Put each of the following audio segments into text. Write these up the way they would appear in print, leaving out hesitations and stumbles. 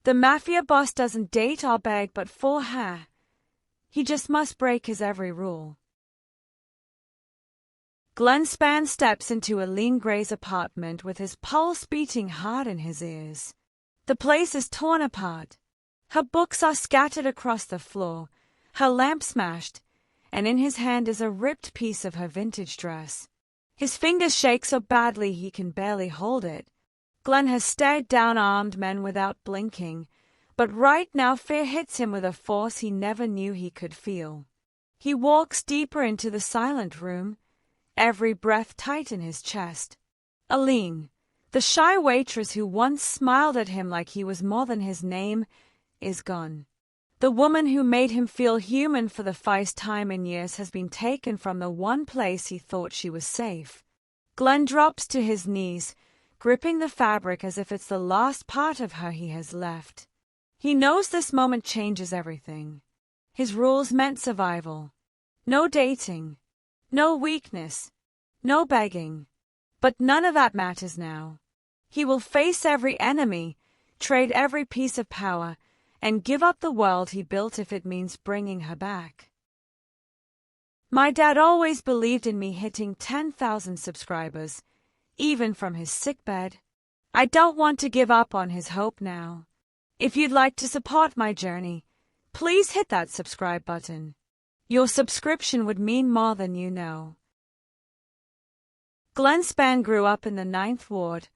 The Mafia boss doesn't date or beg but for her. He just must break his every rule. Glenn Spann steps into Eileen Gray's apartment with his pulse beating hard in his ears. The place is torn apart. Her books are scattered across the floor, her lamp smashed, and in his hand is a ripped piece of her vintage dress. His fingers shake so badly he can barely hold it. Glenn has stared down armed men without blinking, but right now fear hits him with a force he never knew he could feel. He walks deeper into the silent room, every breath tight in his chest. Eileen, the shy waitress who once smiled at him like he was more than his name, is gone. The woman who made him feel human for the first time in years has been taken from the one place he thought she was safe. Glenn drops to his knees, gripping the fabric as if it's the last part of her he has left. He knows this moment changes everything. His rules meant survival. No dating. No weakness. No begging. But none of that matters now. He will face every enemy, trade every piece of power, and give up the world he built if it means bringing her back. My dad always believed in me hitting 10,000 subscribers, even from his sickbed. I don't want to give up on his hope now. If you'd like to support my journey, please hit that subscribe button. Your subscription would mean more than you know. Glenn Spann grew up in the 9th Ward,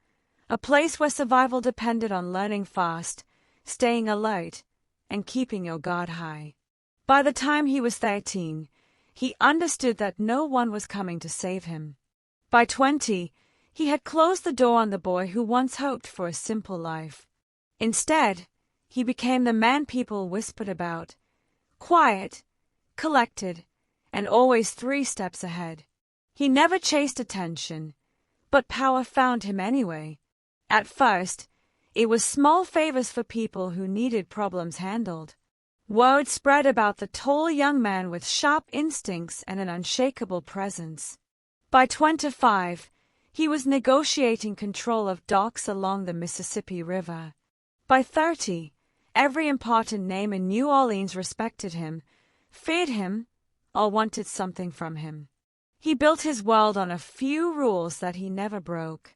a place where survival depended on learning fast, staying alert, and keeping your guard high. By the time he was 13, he understood that no one was coming to save him. By 20, he had closed the door on the boy who once hoped for a simple life. Instead, he became the man people whispered about, quiet, collected, and always 3 steps ahead. He never chased attention, but power found him anyway. At first, it was small favors for people who needed problems handled. Word spread about the tall young man with sharp instincts and an unshakable presence. By 25, he was negotiating control of docks along the Mississippi River. By 30, every important name in New Orleans respected him, feared him, or wanted something from him. He built his world on a few rules that he never broke.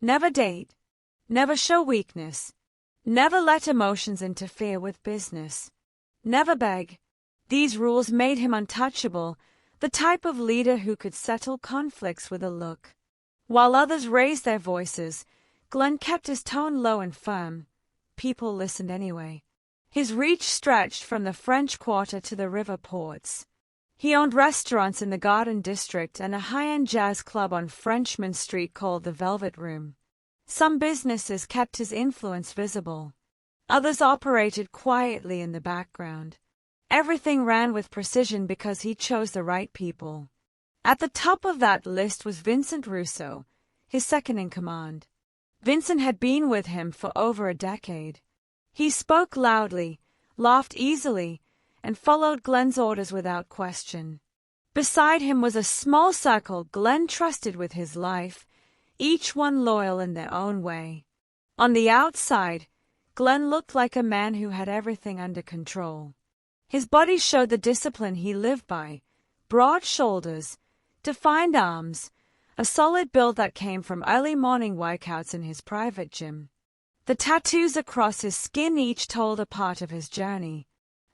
Never date. Never show weakness. Never let emotions interfere with business. Never beg. These rules made him untouchable, the type of leader who could settle conflicts with a look. While others raised their voices, Glenn kept his tone low and firm. People listened anyway. His reach stretched from the French Quarter to the river ports. He owned restaurants in the Garden District and a high-end jazz club on Frenchman Street called the Velvet Room. Some businesses kept his influence visible. Others operated quietly in the background. Everything ran with precision because he chose the right people. At the top of that list was Vincent Russo, his second-in-command. Vincent had been with him for over a decade. He spoke loudly, laughed easily, and followed Glenn's orders without question. Beside him was a small circle Glenn trusted with his life, each one loyal in their own way. On the outside, Glenn looked like a man who had everything under control. His body showed the discipline he lived by: broad shoulders, defined arms, a solid build that came from early morning workouts in his private gym. The tattoos across his skin each told a part of his journey.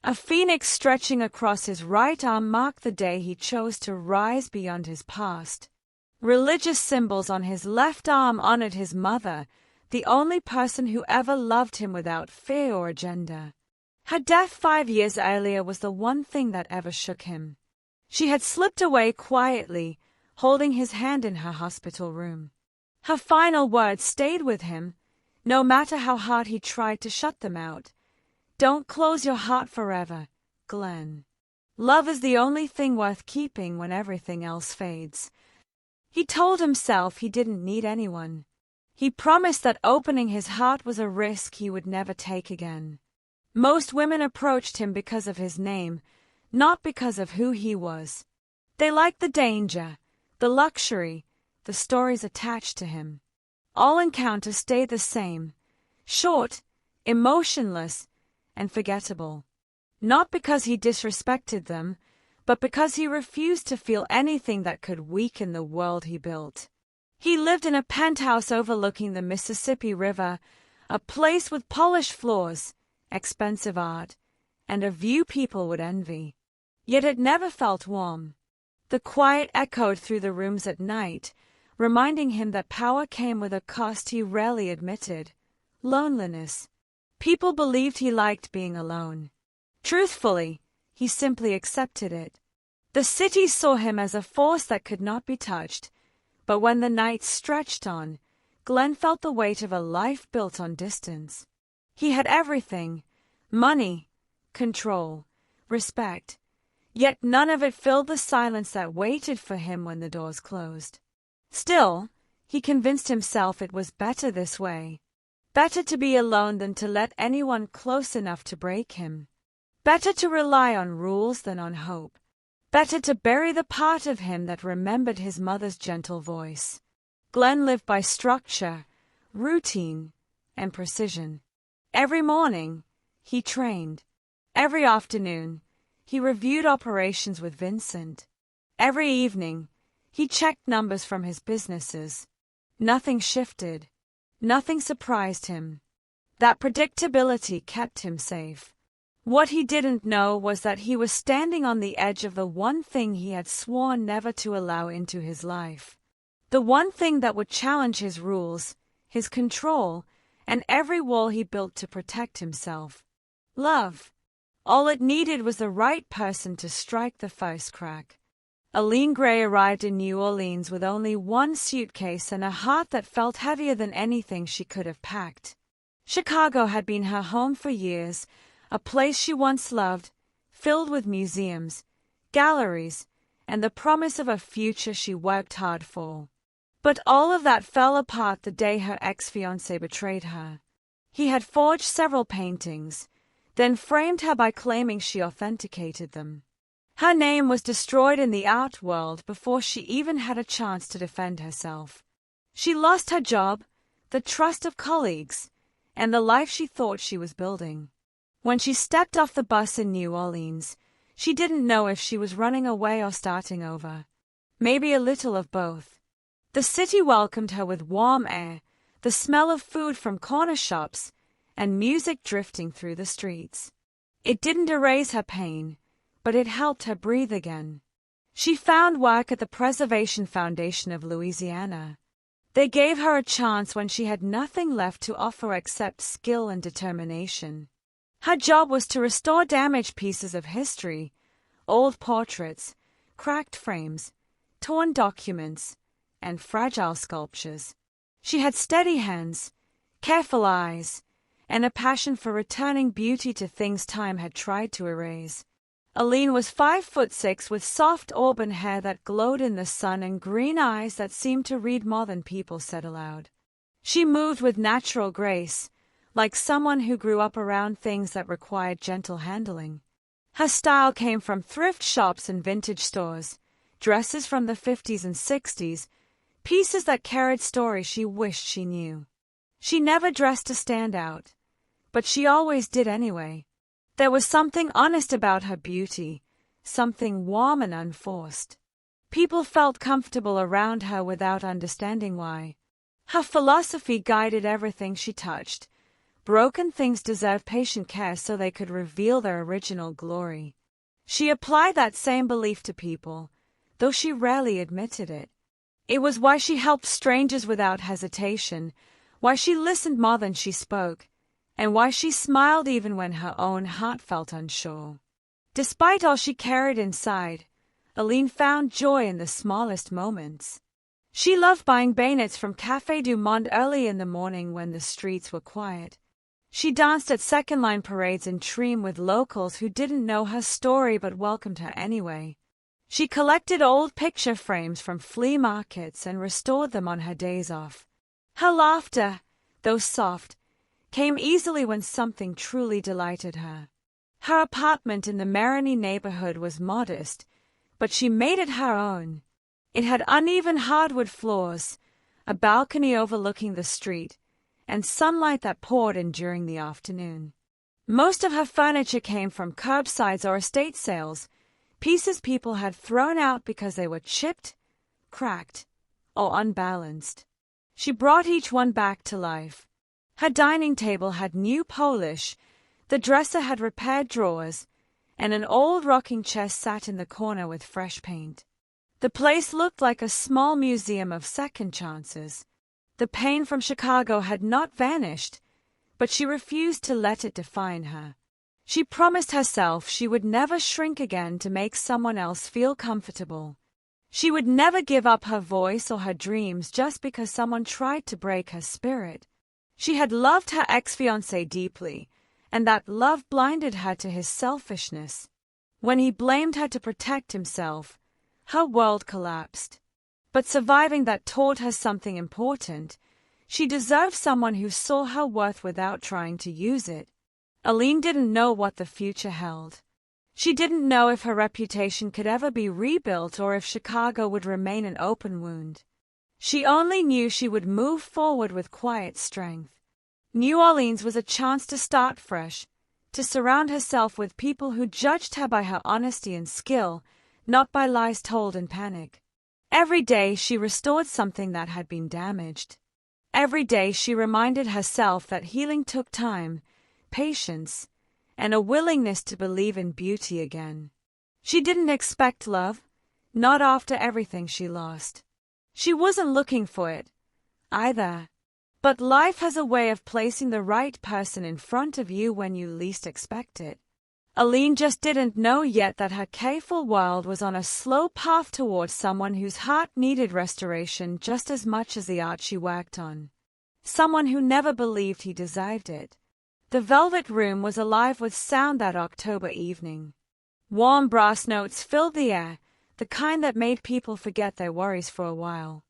A phoenix stretching across his right arm marked the day he chose to rise beyond his past. Religious symbols on his left arm honored his mother, the only person who ever loved him without fear or agenda. Her death 5 years earlier was the one thing that ever shook him. She had slipped away quietly, holding his hand in her hospital room. Her final words stayed with him, no matter how hard he tried to shut them out. Don't close your heart forever, Glenn. Love is the only thing worth keeping when everything else fades. He told himself he didn't need anyone. He promised that opening his heart was a risk he would never take again. Most women approached him because of his name, not because of who he was. They liked the danger, the luxury, the stories attached to him. All encounters stayed the same: short, emotionless, and forgettable. Not because he disrespected them, but because he refused to feel anything that could weaken the world he built. He lived in a penthouse overlooking the Mississippi River, a place with polished floors, expensive art, and a view people would envy. Yet it never felt warm. The quiet echoed through the rooms at night, reminding him that power came with a cost he rarely admitted: loneliness. People believed he liked being alone. Truthfully, he simply accepted it. The city saw him as a force that could not be touched, but when the nights stretched on, Glenn felt the weight of a life built on distance. He had everything: money, control, respect, yet none of it filled the silence that waited for him when the doors closed. Still, he convinced himself it was better this way. Better to be alone than to let anyone close enough to break him. Better to rely on rules than on hope. Better to bury the part of him that remembered his mother's gentle voice. Glenn lived by structure, routine, and precision. Every morning, he trained. Every afternoon, he reviewed operations with Vincent. Every evening, he checked numbers from his businesses. Nothing shifted. Nothing surprised him. That predictability kept him safe. What he didn't know was that he was standing on the edge of the one thing he had sworn never to allow into his life. The one thing that would challenge his rules, his control, and every wall he built to protect himself. Love. All it needed was the right person to strike the first crack. Aline Gray arrived in New Orleans with only one suitcase and a heart that felt heavier than anything she could have packed. Chicago had been her home for years, a place she once loved, filled with museums, galleries, and the promise of a future she worked hard for. But all of that fell apart the day her ex-fiancé betrayed her. He had forged several paintings, then framed her by claiming she authenticated them. Her name was destroyed in the art world before she even had a chance to defend herself. She lost her job, the trust of colleagues, and the life she thought she was building. When she stepped off the bus in New Orleans, she didn't know if she was running away or starting over. Maybe a little of both. The city welcomed her with warm air, the smell of food from corner shops, and music drifting through the streets. It didn't erase her pain, but it helped her breathe again. She found work at the Preservation Foundation of Louisiana. They gave her a chance when she had nothing left to offer except skill and determination. Her job was to restore damaged pieces of history, old portraits, cracked frames, torn documents, and fragile sculptures. She had steady hands, careful eyes, and a passion for returning beauty to things time had tried to erase. Aline was 5'6" with soft auburn hair that glowed in the sun and green eyes that seemed to read more than people said aloud. She moved with natural grace, like someone who grew up around things that required gentle handling. Her style came from thrift shops and vintage stores, dresses from the 50s and 60s, pieces that carried stories she wished she knew. She never dressed to stand out, but she always did anyway. There was something honest about her beauty, something warm and unforced. People felt comfortable around her without understanding why. Her philosophy guided everything she touched. Broken things deserve patient care so they could reveal their original glory. She applied that same belief to people, though she rarely admitted it. It was why she helped strangers without hesitation, why she listened more than she spoke, and why she smiled even when her own heart felt unsure. Despite all she carried inside, Aline found joy in the smallest moments. She loved buying bayonets from Café du Monde early in the morning when the streets were quiet. She danced at second-line parades in Treme with locals who didn't know her story but welcomed her anyway. She collected old picture frames from flea markets and restored them on her days off. Her laughter, though soft, came easily when something truly delighted her. Her apartment in the Marigny neighborhood was modest, but she made it her own. It had uneven hardwood floors, a balcony overlooking the street, and sunlight that poured in during the afternoon. Most of her furniture came from curbsides or estate sales, pieces people had thrown out because they were chipped, cracked, or unbalanced. She brought each one back to life. Her dining table had new polish, the dresser had repaired drawers, and an old rocking chair sat in the corner with fresh paint. The place looked like a small museum of second chances. The pain from Chicago had not vanished, but she refused to let it define her. She promised herself she would never shrink again to make someone else feel comfortable. She would never give up her voice or her dreams just because someone tried to break her spirit. She had loved her ex-fiancé deeply, and that love blinded her to his selfishness. When he blamed her to protect himself, her world collapsed. But surviving that taught her something important. She deserved someone who saw her worth without trying to use it. Aline didn't know what the future held. She didn't know if her reputation could ever be rebuilt or if Chicago would remain an open wound. She only knew she would move forward with quiet strength. New Orleans was a chance to start fresh, to surround herself with people who judged her by her honesty and skill, not by lies told in panic. Every day she restored something that had been damaged. Every day she reminded herself that healing took time, patience, and a willingness to believe in beauty again. She didn't expect love, not after everything she lost. She wasn't looking for it, either. But life has a way of placing the right person in front of you when you least expect it. Aline just didn't know yet that her careful world was on a slow path towards someone whose heart needed restoration just as much as the art she worked on. Someone who never believed he deserved it. The velvet room was alive with sound that October evening. Warm brass notes filled the air, the kind that made people forget their worries for a while.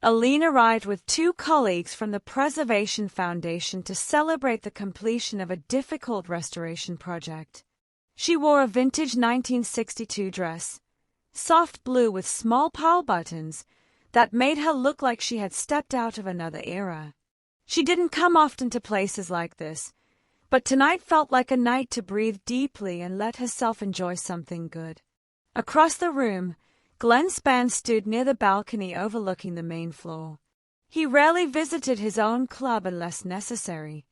Aline arrived with 2 colleagues from the Preservation Foundation to celebrate the completion of a difficult restoration project. She wore a vintage 1962 dress, soft blue with small pearl buttons, that made her look like she had stepped out of another era. She didn't come often to places like this, but tonight felt like a night to breathe deeply and let herself enjoy something good. Across the room, Glenn Spann stood near the balcony overlooking the main floor. He rarely visited his own club unless necessary.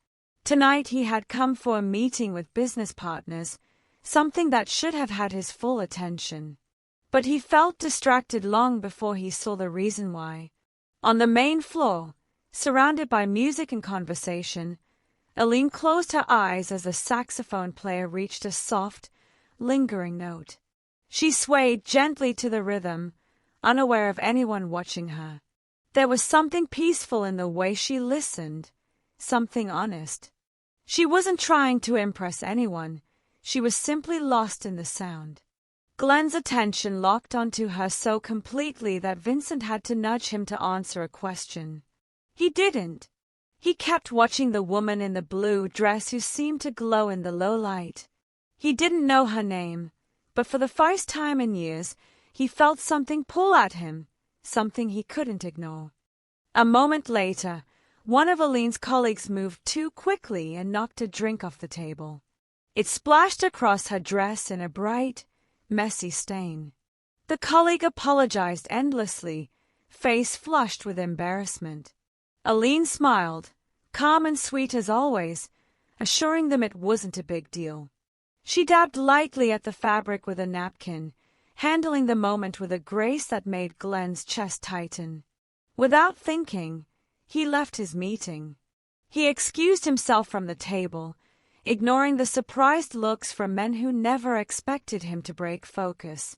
Tonight he had come for a meeting with business partners, something that should have had his full attention. But he felt distracted long before he saw the reason why. On the main floor, surrounded by music and conversation, Aline closed her eyes as the saxophone player reached a soft, lingering note. She swayed gently to the rhythm, unaware of anyone watching her. There was something peaceful in the way she listened, something honest. She wasn't trying to impress anyone. She was simply lost in the sound. Glenn's attention locked onto her so completely that Vincent had to nudge him to answer a question. He didn't. He kept watching the woman in the blue dress who seemed to glow in the low light. He didn't know her name, but for the first time in years, he felt something pull at him, something he couldn't ignore. A moment later, one of Aline's colleagues moved too quickly and knocked a drink off the table. It splashed across her dress in a bright, messy stain. The colleague apologized endlessly, face flushed with embarrassment. Aline smiled, calm and sweet as always, assuring them it wasn't a big deal. She dabbed lightly at the fabric with a napkin, handling the moment with a grace that made Glenn's chest tighten. Without thinking, he left his meeting. He excused himself from the table, ignoring the surprised looks from men who never expected him to break focus.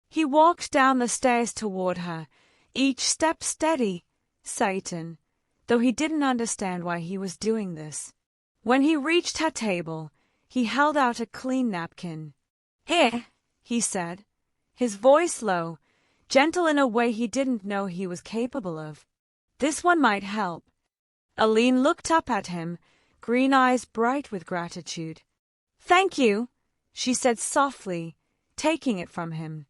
He walked down the stairs toward her, each step steady, certain, though he didn't understand why he was doing this. When he reached her table, he held out a clean napkin. "Here," he said, his voice low, gentle in a way he didn't know he was capable of. "This one might help." Aline looked up at him, green eyes bright with gratitude. "Thank you," she said softly, taking it from him.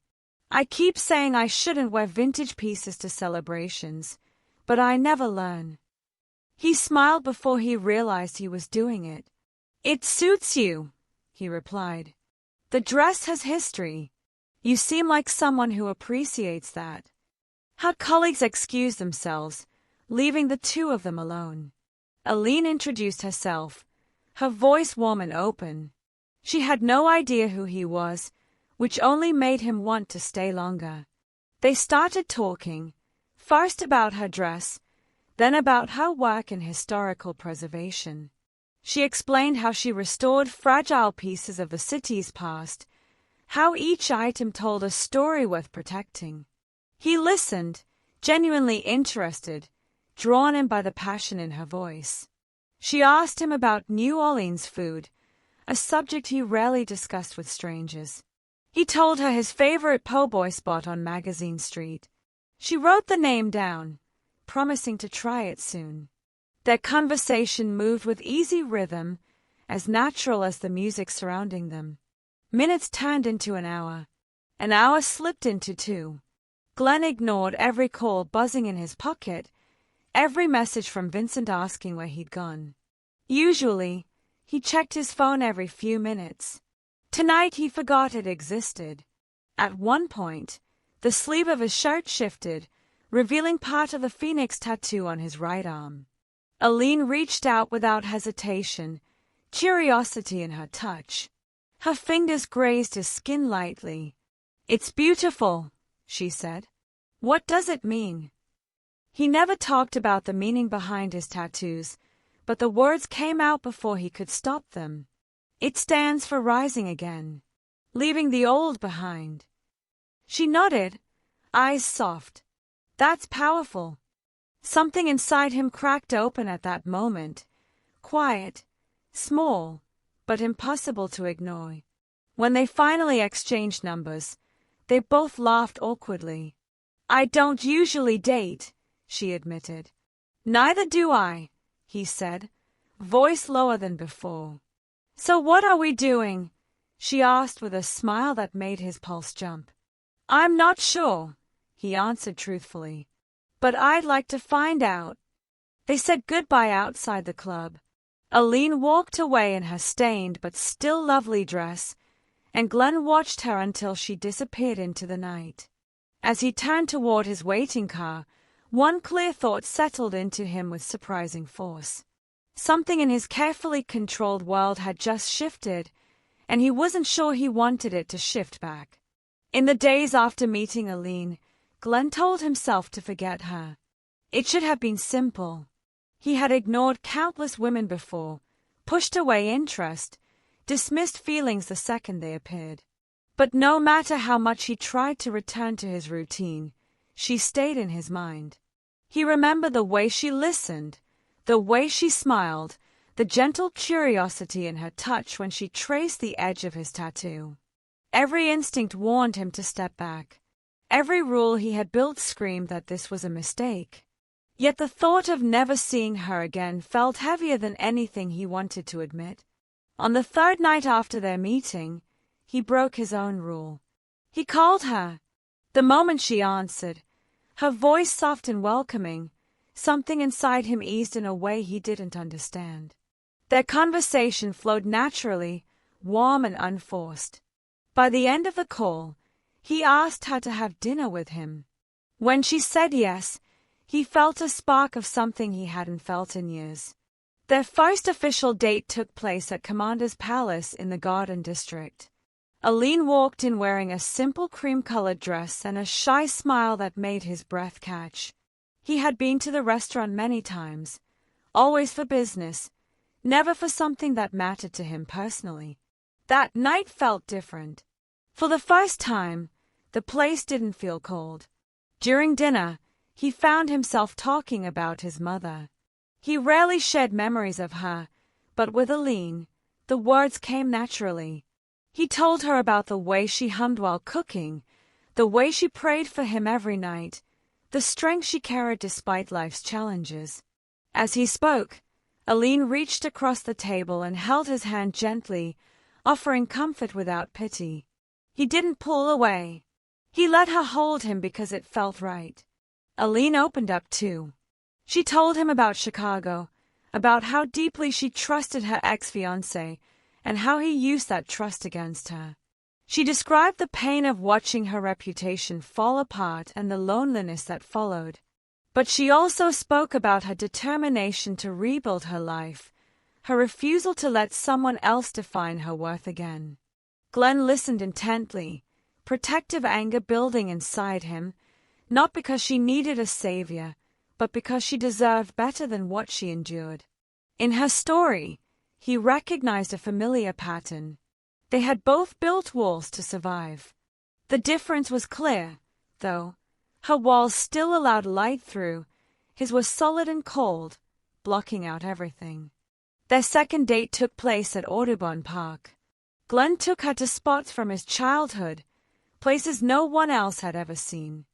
"I keep saying I shouldn't wear vintage pieces to celebrations, but I never learn." He smiled before he realized he was doing it. "It suits you," he replied. "The dress has history. You seem like someone who appreciates that." Her colleagues excused themselves, leaving the two of them alone. Aline introduced herself, her voice warm and open. She had no idea who he was, which only made him want to stay longer. They started talking, first about her dress, then about her work in historical preservation. She explained how she restored fragile pieces of the city's past, how each item told a story worth protecting. He listened, genuinely interested, drawn in by the passion in her voice. She asked him about New Orleans food, a subject he rarely discussed with strangers. He told her his favorite po' boy spot on Magazine Street. She wrote the name down, promising to try it soon. Their conversation moved with easy rhythm, as natural as the music surrounding them. Minutes turned into an hour slipped into 2. Glenn ignored every call buzzing in his pocket, every message from Vincent asking where he'd gone. Usually, he checked his phone every few minutes. Tonight he forgot it existed. At one point, the sleeve of his shirt shifted, revealing part of the phoenix tattoo on his right arm. Aline reached out without hesitation, curiosity in her touch. Her fingers grazed his skin lightly. "It's beautiful," she said. "What does it mean?" He never talked about the meaning behind his tattoos, but the words came out before he could stop them. "It stands for rising again, leaving the old behind." She nodded, eyes soft. "That's powerful." Something inside him cracked open at that moment, quiet, small, but impossible to ignore. When they finally exchanged numbers, they both laughed awkwardly. "I don't usually date," she admitted. "Neither do I," he said, voice lower than before. "So what are we doing?" she asked with a smile that made his pulse jump. "I'm not sure," he answered truthfully. "But I'd like to find out." They said goodbye outside the club. Aline walked away in her stained but still lovely dress, and Glenn watched her until she disappeared into the night. As he turned toward his waiting car, one clear thought settled into him with surprising force. Something in his carefully controlled world had just shifted, and he wasn't sure he wanted it to shift back. In the days after meeting Aline, Glenn told himself to forget her. It should have been simple. He had ignored countless women before, pushed away interest, dismissed feelings the second they appeared. But no matter how much he tried to return to his routine, she stayed in his mind. He remembered the way she listened, the way she smiled, the gentle curiosity in her touch when she traced the edge of his tattoo. Every instinct warned him to step back. Every rule he had built screamed that this was a mistake. Yet the thought of never seeing her again felt heavier than anything he wanted to admit. On the third night after their meeting, he broke his own rule. He called her. The moment she answered, her voice soft and welcoming, something inside him eased in a way he didn't understand. Their conversation flowed naturally, warm and unforced. By the end of the call, he asked her to have dinner with him. When she said yes, he felt a spark of something he hadn't felt in years. Their first official date took place at Commander's Palace in the Garden District. Aline walked in wearing a simple cream-colored dress and a shy smile that made his breath catch. He had been to the restaurant many times, always for business, never for something that mattered to him personally. That night felt different. For the first time, the place didn't feel cold. During dinner, he found himself talking about his mother. He rarely shared memories of her, but with Aline, the words came naturally. He told her about the way she hummed while cooking, the way she prayed for him every night, the strength she carried despite life's challenges. As he spoke, Aline reached across the table and held his hand gently, offering comfort without pity. He didn't pull away. He let her hold him because it felt right. Aline opened up too. She told him about Chicago, about how deeply she trusted her ex-fiancé, and how he used that trust against her. She described the pain of watching her reputation fall apart and the loneliness that followed. But she also spoke about her determination to rebuild her life, her refusal to let someone else define her worth again. Glenn listened intently, protective anger building inside him, not because she needed a savior, but because she deserved better than what she endured. In her story, he recognized a familiar pattern. They had both built walls to survive. The difference was clear, though. Her walls still allowed light through. His was solid and cold, blocking out everything. Their second date took place at Audubon Park. Glenn took her to spots from his childhood, places no one else had ever seen.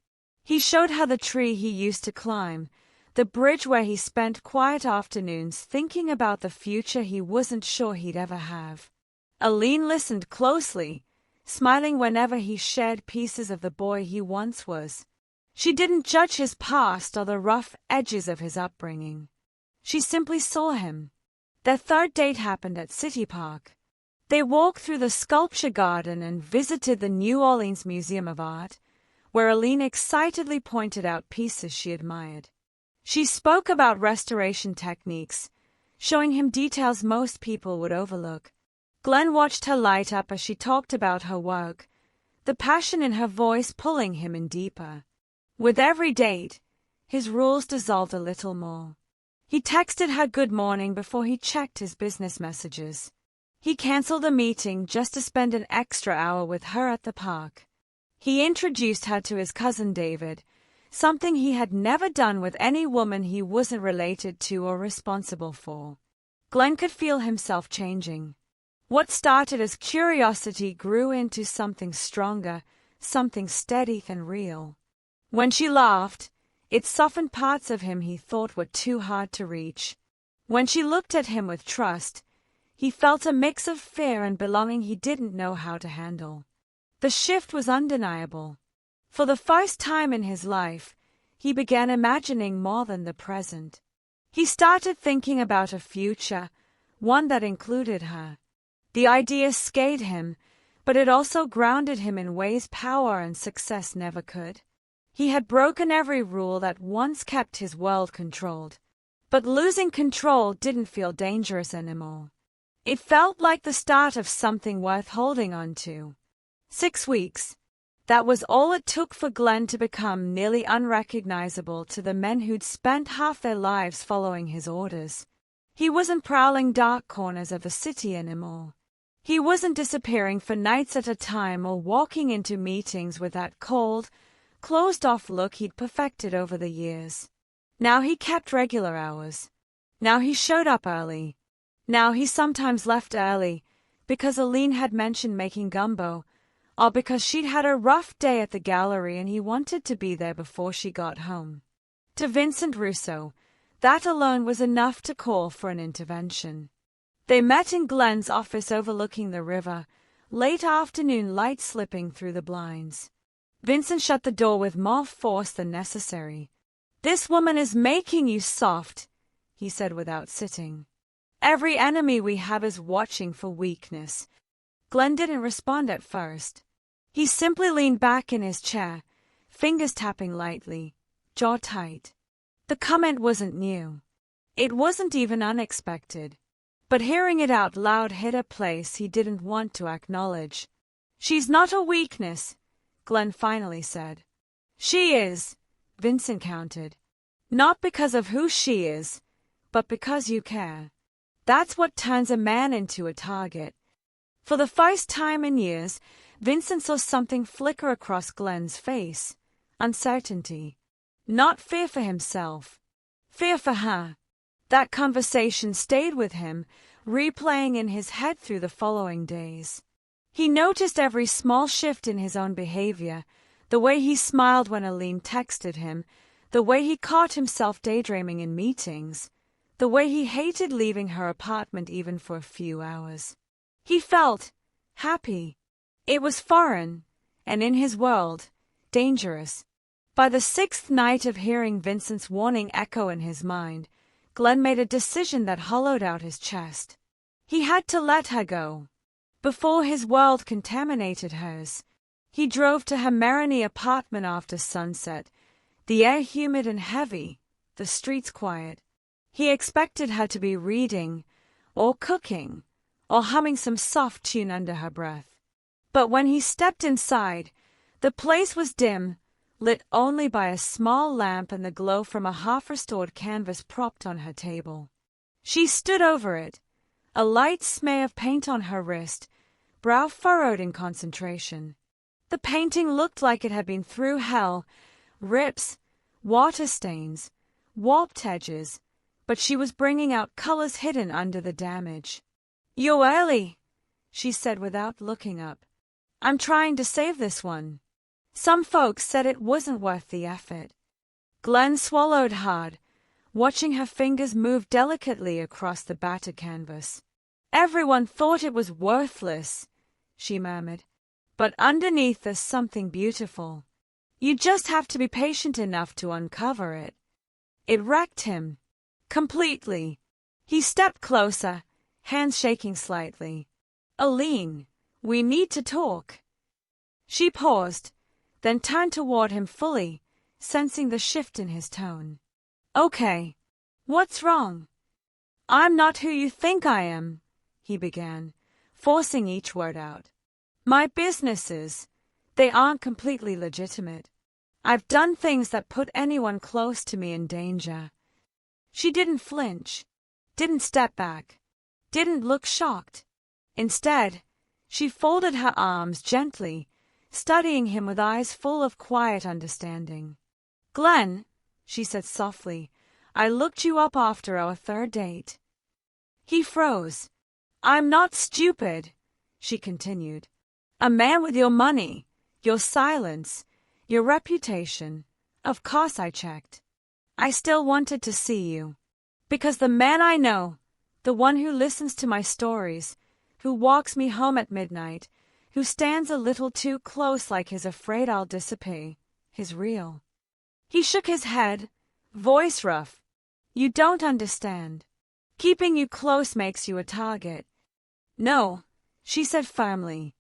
He showed her the tree he used to climb, the bridge where he spent quiet afternoons thinking about the future he wasn't sure he'd ever have. Aline listened closely, smiling whenever he shared pieces of the boy he once was. She didn't judge his past or the rough edges of his upbringing. She simply saw him. Their third date happened at City Park. They walked through the sculpture garden and visited the New Orleans Museum of Art, where Aline excitedly pointed out pieces she admired. She spoke about restoration techniques, showing him details most people would overlook. Glenn watched her light up as she talked about her work, the passion in her voice pulling him in deeper. With every date, his rules dissolved a little more. He texted her good morning before he checked his business messages. He canceled a meeting just to spend an extra hour with her at the park. He introduced her to his cousin David, something he had never done with any woman he wasn't related to or responsible for. Glenn could feel himself changing. What started as curiosity grew into something stronger, something steady and real. When she laughed, it softened parts of him he thought were too hard to reach. When she looked at him with trust, he felt a mix of fear and belonging he didn't know how to handle. The shift was undeniable. For the first time in his life, he began imagining more than the present. He started thinking about a future, one that included her. The idea scared him, but it also grounded him in ways power and success never could. He had broken every rule that once kept his world controlled. But losing control didn't feel dangerous anymore. It felt like the start of something worth holding on to. 6 weeks. That was all it took for Glenn to become nearly unrecognizable to the men who'd spent half their lives following his orders. He wasn't prowling dark corners of the city anymore. He wasn't disappearing for nights at a time or walking into meetings with that cold, closed-off look he'd perfected over the years. Now he kept regular hours. Now he showed up early. Now he sometimes left early, because Aline had mentioned making gumbo, or because she'd had a rough day at the gallery and he wanted to be there before she got home. To Vincent Russo, that alone was enough to call for an intervention. They met in Glenn's office overlooking the river, late afternoon light slipping through the blinds. Vincent shut the door with more force than necessary. "This woman is making you soft," he said without sitting. "Every enemy we have is watching for weakness." Glenn didn't respond at first. He simply leaned back in his chair, fingers tapping lightly, jaw tight. The comment wasn't new. It wasn't even unexpected. But hearing it out loud hit a place he didn't want to acknowledge. "She's not a weakness," Glenn finally said. "She is," Vincent countered. "Not because of who she is, but because you care. That's what turns a man into a target." For the first time in years, Vincent saw something flicker across Glenn's face. Uncertainty. Not fear for himself. Fear for her. That conversation stayed with him, replaying in his head through the following days. He noticed every small shift in his own behavior, the way he smiled when Aline texted him, the way he caught himself daydreaming in meetings, the way he hated leaving her apartment even for a few hours. He felt happy. It was foreign, and in his world, dangerous. By the sixth night of hearing Vincent's warning echo in his mind, Glenn made a decision that hollowed out his chest. He had to let her go. Before his world contaminated hers, he drove to her Marigny apartment after sunset, the air humid and heavy, the streets quiet. He expected her to be reading, or cooking, or humming some soft tune under her breath. But when he stepped inside, the place was dim, lit only by a small lamp and the glow from a half-restored canvas propped on her table. She stood over it, a light smear of paint on her wrist, brow furrowed in concentration. The painting looked like it had been through hell, rips, water stains, warped edges, but she was bringing out colors hidden under the damage. "You're early," she said without looking up. "I'm trying to save this one. Some folks said it wasn't worth the effort." Glenn swallowed hard, watching her fingers move delicately across the battered canvas. "Everyone thought it was worthless," she murmured. "But underneath there's something beautiful. You just have to be patient enough to uncover it." It wrecked him. Completely. He stepped closer, hands shaking slightly. "Aline, we need to talk." She paused, then turned toward him fully, sensing the shift in his tone. "Okay. What's wrong?" "I'm not who you think I am," he began, forcing each word out. "My businesses, they aren't completely legitimate. I've done things that put anyone close to me in danger." She didn't flinch, didn't step back, didn't look shocked. Instead, she folded her arms gently, studying him with eyes full of quiet understanding. "Glenn," she said softly, "I looked you up after our third date." He froze. "I'm not stupid," she continued. "A man with your money, your silence, your reputation. Of course I checked. I still wanted to see you. Because the man I know, the one who listens to my stories, who walks me home at midnight, who stands a little too close like he's afraid I'll dissipate, is real." He shook his head, voice rough. "You don't understand. Keeping you close makes you a target." "No," she said firmly.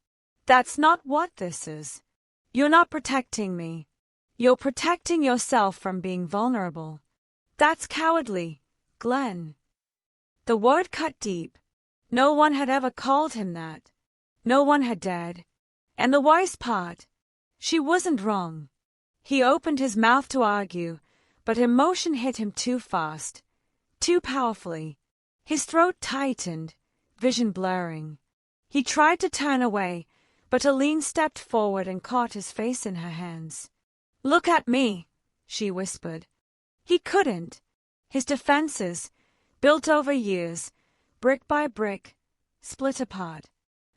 "That's not what this is. You're not protecting me. You're protecting yourself from being vulnerable. That's cowardly, Glenn." The word cut deep. No one had ever called him that. No one had dared. And the worst part, she wasn't wrong. He opened his mouth to argue, but emotion hit him too fast, too powerfully. His throat tightened, vision blurring. He tried to turn away, but Aline stepped forward and caught his face in her hands. "Look at me," she whispered. He couldn't. His defenses, built over years, brick by brick, split apart.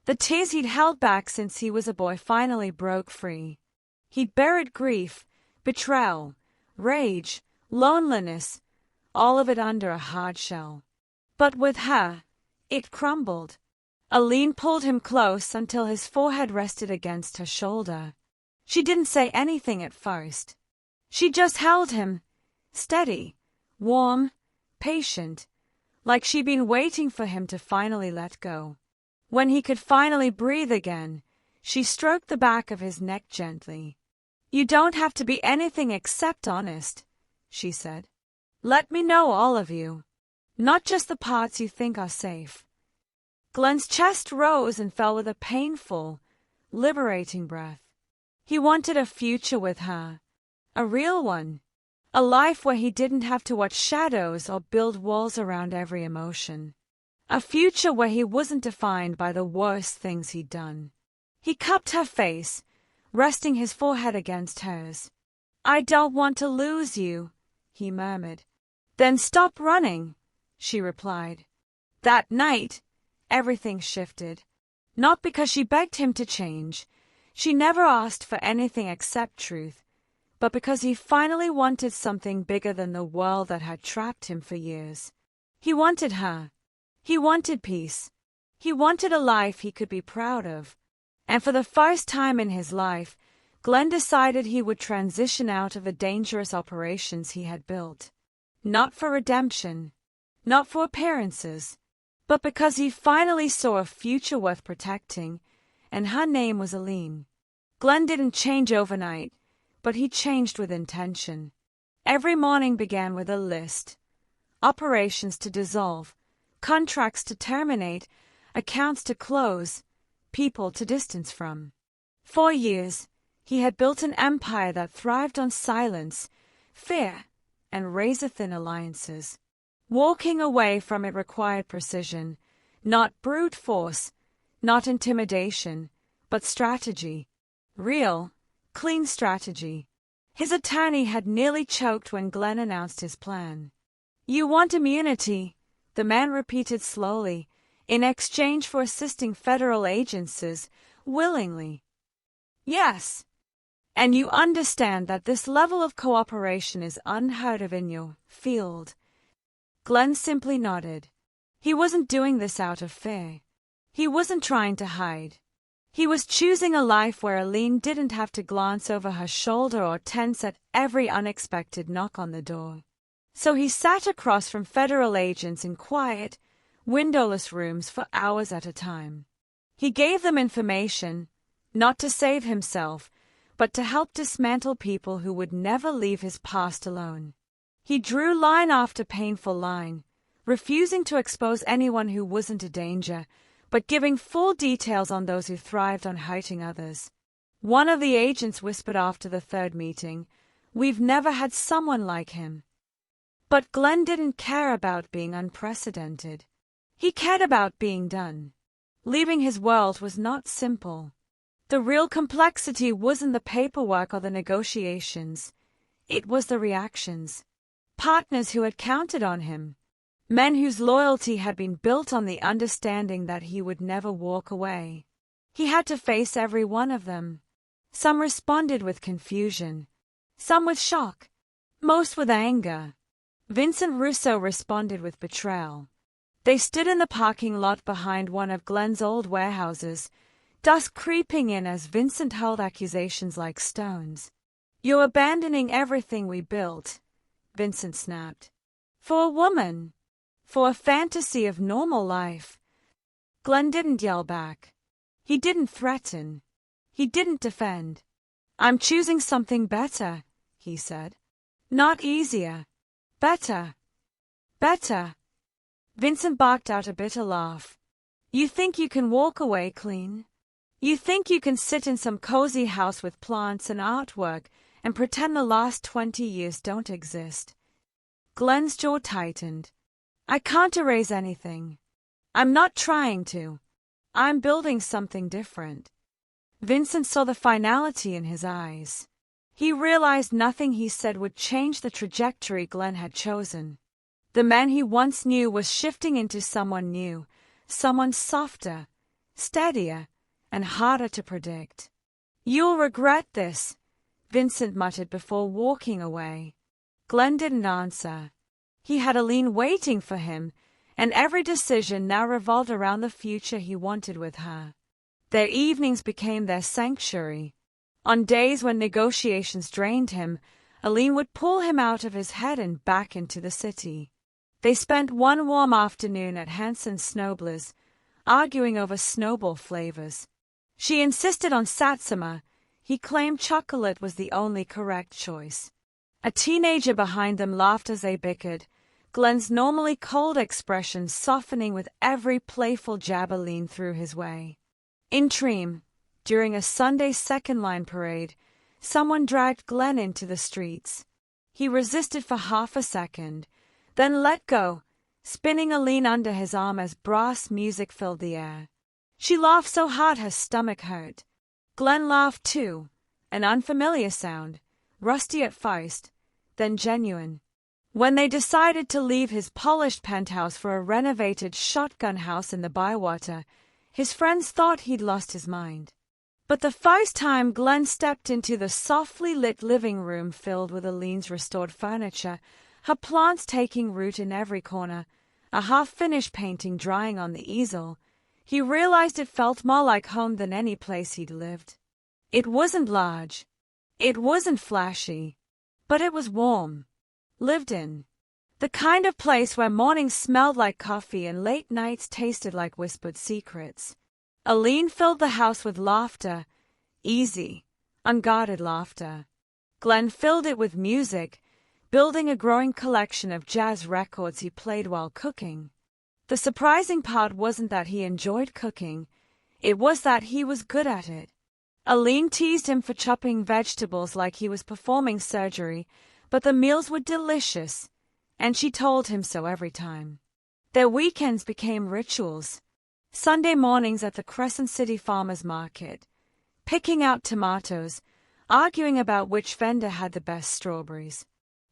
The tears he'd held back since he was a boy finally broke free. He'd buried grief, betrayal, rage, loneliness, all of it under a hard shell. But with her, it crumbled. Aline pulled him close until his forehead rested against her shoulder. She didn't say anything at first. She just held him, steady, warm, patient, like she'd been waiting for him to finally let go. When he could finally breathe again, she stroked the back of his neck gently. "You don't have to be anything except honest," she said. "Let me know all of you, not just the parts you think are safe." Glenn's chest rose and fell with a painful, liberating breath. He wanted a future with her, a real one, a life where he didn't have to watch shadows or build walls around every emotion, a future where he wasn't defined by the worst things he'd done. He cupped her face, resting his forehead against hers. "I don't want to lose you," he murmured. "Then stop running," she replied. That night, everything shifted. Not because she begged him to change. She never asked for anything except truth, but because he finally wanted something bigger than the world that had trapped him for years. He wanted her. He wanted peace. He wanted a life he could be proud of. And for the first time in his life, Glenn decided he would transition out of the dangerous operations he had built. Not for redemption, not for appearances, but because he finally saw a future worth protecting, and her name was Aline. Glenn didn't change overnight, but he changed with intention. Every morning began with a list. Operations to dissolve, contracts to terminate, accounts to close, people to distance from. 4 years, he had built an empire that thrived on silence, fear, and razor-thin alliances. Walking away from it required precision, not brute force, not intimidation, but strategy. Real, clean strategy. His attorney had nearly choked when Glenn announced his plan. "You want immunity," the man repeated slowly, "in exchange for assisting federal agencies, willingly." "Yes. And you understand that this level of cooperation is unheard of in your field." Glenn simply nodded. He wasn't doing this out of fear. He wasn't trying to hide. He was choosing a life where Aline didn't have to glance over her shoulder or tense at every unexpected knock on the door. So he sat across from federal agents in quiet, windowless rooms for hours at a time. He gave them information, not to save himself, but to help dismantle people who would never leave his past alone. He drew line after painful line, refusing to expose anyone who wasn't a danger, but giving full details on those who thrived on hurting others. One of the agents whispered after the third meeting, "We've never had someone like him." But Glenn didn't care about being unprecedented. He cared about being done. Leaving his world was not simple. The real complexity wasn't the paperwork or the negotiations. It was the reactions. Partners who had counted on him. Men whose loyalty had been built on the understanding that he would never walk away. He had to face every one of them. Some responded with confusion. Some with shock. Most with anger. Vincent Russo responded with betrayal. They stood in the parking lot behind one of Glenn's old warehouses, dusk creeping in as Vincent hurled accusations like stones. "You're abandoning everything we built," Vincent snapped. "For a woman. For a fantasy of normal life." Glenn didn't yell back. He didn't threaten. He didn't defend. "I'm choosing something better," he said. "Not easier. Better. Better." Vincent barked out a bitter laugh. "You think you can walk away clean? You think you can sit in some cozy house with plants and artwork and pretend the last 20 years don't exist?" Glenn's jaw tightened. "I can't erase anything. I'm not trying to. I'm building something different." Vincent saw the finality in his eyes. He realized nothing he said would change the trajectory Glenn had chosen. The man he once knew was shifting into someone new, someone softer, steadier, and harder to predict. "You'll regret this," Vincent muttered before walking away. Glenn didn't answer. He had Aline waiting for him, and every decision now revolved around the future he wanted with her. Their evenings became their sanctuary. On days when negotiations drained him, Aline would pull him out of his head and back into the city. They spent one warm afternoon at Hanson's Snowblers, arguing over snowball flavors. She insisted on satsuma. He claimed chocolate was the only correct choice. A teenager behind them laughed as they bickered, Glenn's normally cold expression softening with every playful jab Aline threw his way. In Treem, during a Sunday second-line parade, someone dragged Glenn into the streets. He resisted for half a second, then let go, spinning Aline under his arm as brass music filled the air. She laughed so hard her stomach hurt. Glenn laughed too, an unfamiliar sound, rusty at first, then genuine. When they decided to leave his polished penthouse for a renovated shotgun house in the Bywater, his friends thought he'd lost his mind. But the first time Glenn stepped into the softly lit living room filled with Aline's restored furniture, her plants taking root in every corner, a half-finished painting drying on the easel, he realized it felt more like home than any place he'd lived. It wasn't large, It wasn't flashy, but it was warm. Lived in. The kind of place where mornings smelled like coffee and late nights tasted like whispered secrets. Aline filled the house with laughter, easy, unguarded laughter. Glenn filled it with music, building a growing collection of jazz records he played while cooking. The surprising part wasn't that he enjoyed cooking, it was that he was good at it. Aline teased him for chopping vegetables like he was performing surgery, but the meals were delicious, and she told him so every time. Their weekends became rituals. Sunday mornings at the Crescent City Farmers Market, picking out tomatoes, arguing about which vendor had the best strawberries.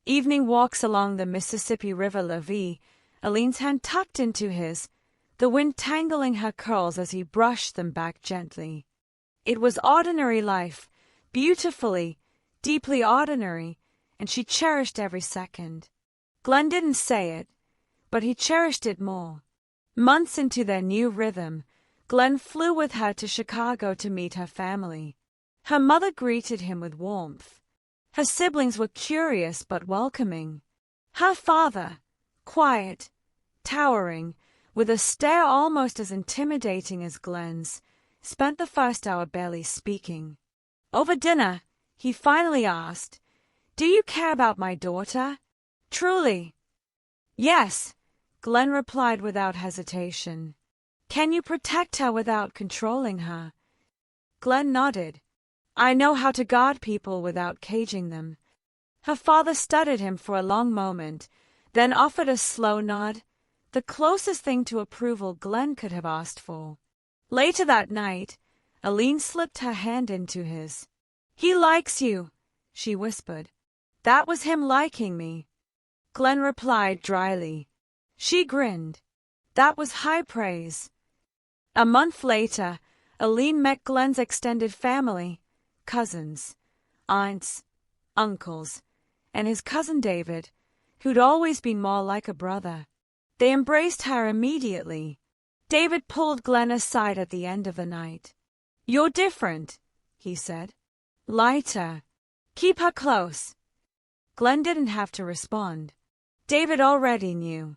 Evening walks along the Mississippi River levee, Aline's hand tucked into his, the wind tangling her curls as he brushed them back gently. It was ordinary life, beautifully, deeply ordinary, and she cherished every second. Glenn didn't say it, but he cherished it more. Months into their new rhythm, Glenn flew with her to Chicago to meet her family. Her mother greeted him with warmth. Her siblings were curious but welcoming. Her father, quiet, towering, with a stare almost as intimidating as Glenn's, spent the first hour barely speaking. Over dinner, he finally asked, "Do you care about my daughter?" "Truly." "Yes," Glenn replied without hesitation. "Can you protect her without controlling her?" Glenn nodded. "I know how to guard people without caging them." Her father studied him for a long moment, then offered a slow nod, the closest thing to approval Glenn could have asked for. Later that night, Aline slipped her hand into his. "He likes you," she whispered. "That was him liking me." Glenn replied dryly. She grinned. That was high praise. A month later, Aline met Glenn's extended family, cousins, aunts, uncles, and his cousin David, who'd always been more like a brother. They embraced her immediately. David pulled Glenn aside at the end of the night. "You're different," he said. "Lighter. Keep her close." Glenn didn't have to respond. David already knew.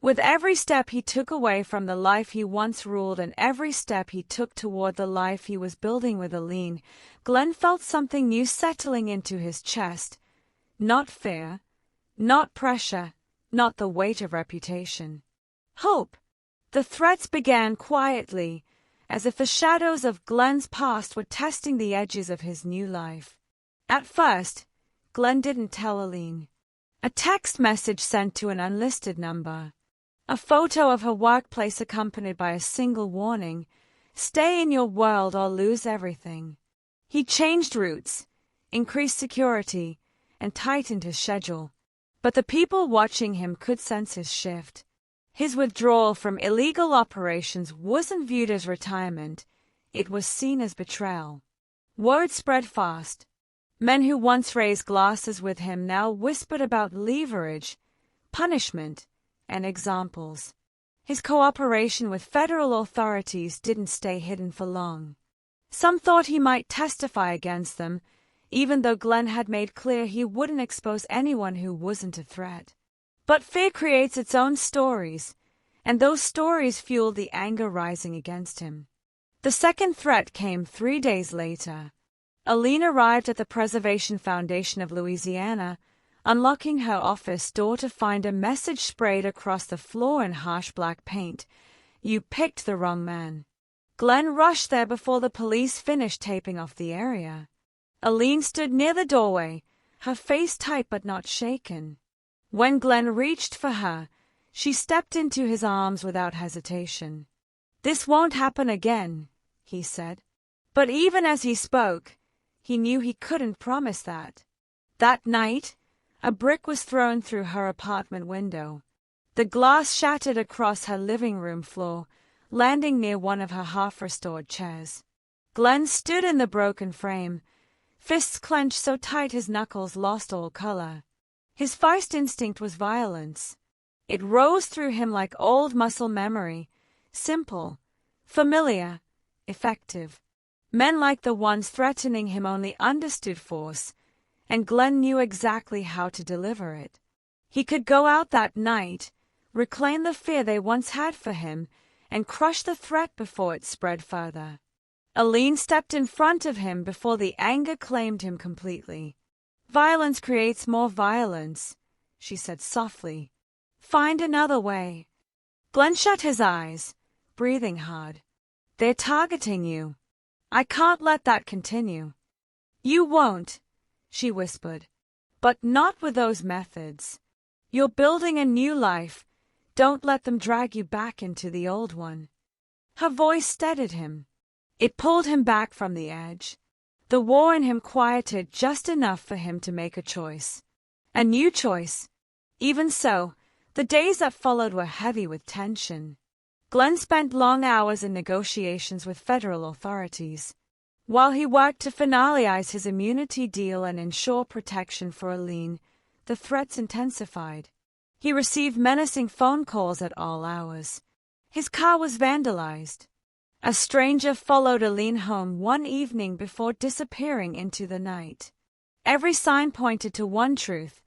With every step he took away from the life he once ruled and every step he took toward the life he was building with Aline, Glenn felt something new settling into his chest. Not fear, not pressure, not the weight of reputation. Hope. The threats began quietly, as if the shadows of Glenn's past were testing the edges of his new life. At first, Glenn didn't tell Aline. A text message sent to an unlisted number. A photo of her workplace accompanied by a single warning, "Stay in your world or lose everything." He changed routes, increased security, and tightened his schedule. But the people watching him could sense his shift. His withdrawal from illegal operations wasn't viewed as retirement, it was seen as betrayal. Word spread fast. Men who once raised glasses with him now whispered about leverage, punishment, and examples. His cooperation with federal authorities didn't stay hidden for long. Some thought he might testify against them, even though Glenn had made clear he wouldn't expose anyone who wasn't a threat. But fear creates its own stories, and those stories fueled the anger rising against him. The second threat came 3 days later. Aline arrived at the Preservation Foundation of Louisiana, unlocking her office door to find a message sprayed across the floor in harsh black paint. "You picked the wrong man." Glenn rushed there before the police finished taping off the area. Aline stood near the doorway, her face tight but not shaken. When Glenn reached for her, she stepped into his arms without hesitation. "This won't happen again," he said. But even as he spoke, he knew he couldn't promise that. That night, a brick was thrown through her apartment window. The glass shattered across her living room floor, landing near one of her half-restored chairs. Glenn stood in the broken frame, fists clenched so tight his knuckles lost all color. His first instinct was violence. It rose through him like old muscle memory, simple, familiar, effective. Men like the ones threatening him only understood force, and Glenn knew exactly how to deliver it. He could go out that night, reclaim the fear they once had for him, and crush the threat before it spread further. Aline stepped in front of him before the anger claimed him completely. "Violence creates more violence," she said softly. "Find another way." Glenn shut his eyes, breathing hard. "They're targeting you. I can't let that continue." "You won't," she whispered. "But not with those methods. You're building a new life. Don't let them drag you back into the old one." Her voice steadied him. It pulled him back from the edge. The war in him quieted just enough for him to make a choice. A new choice. Even so, the days that followed were heavy with tension. Glenn spent long hours in negotiations with federal authorities. While he worked to finalize his immunity deal and ensure protection for Aline, the threats intensified. He received menacing phone calls at all hours. His car was vandalized. A stranger followed Aline home one evening before disappearing into the night. Every sign pointed to one truth: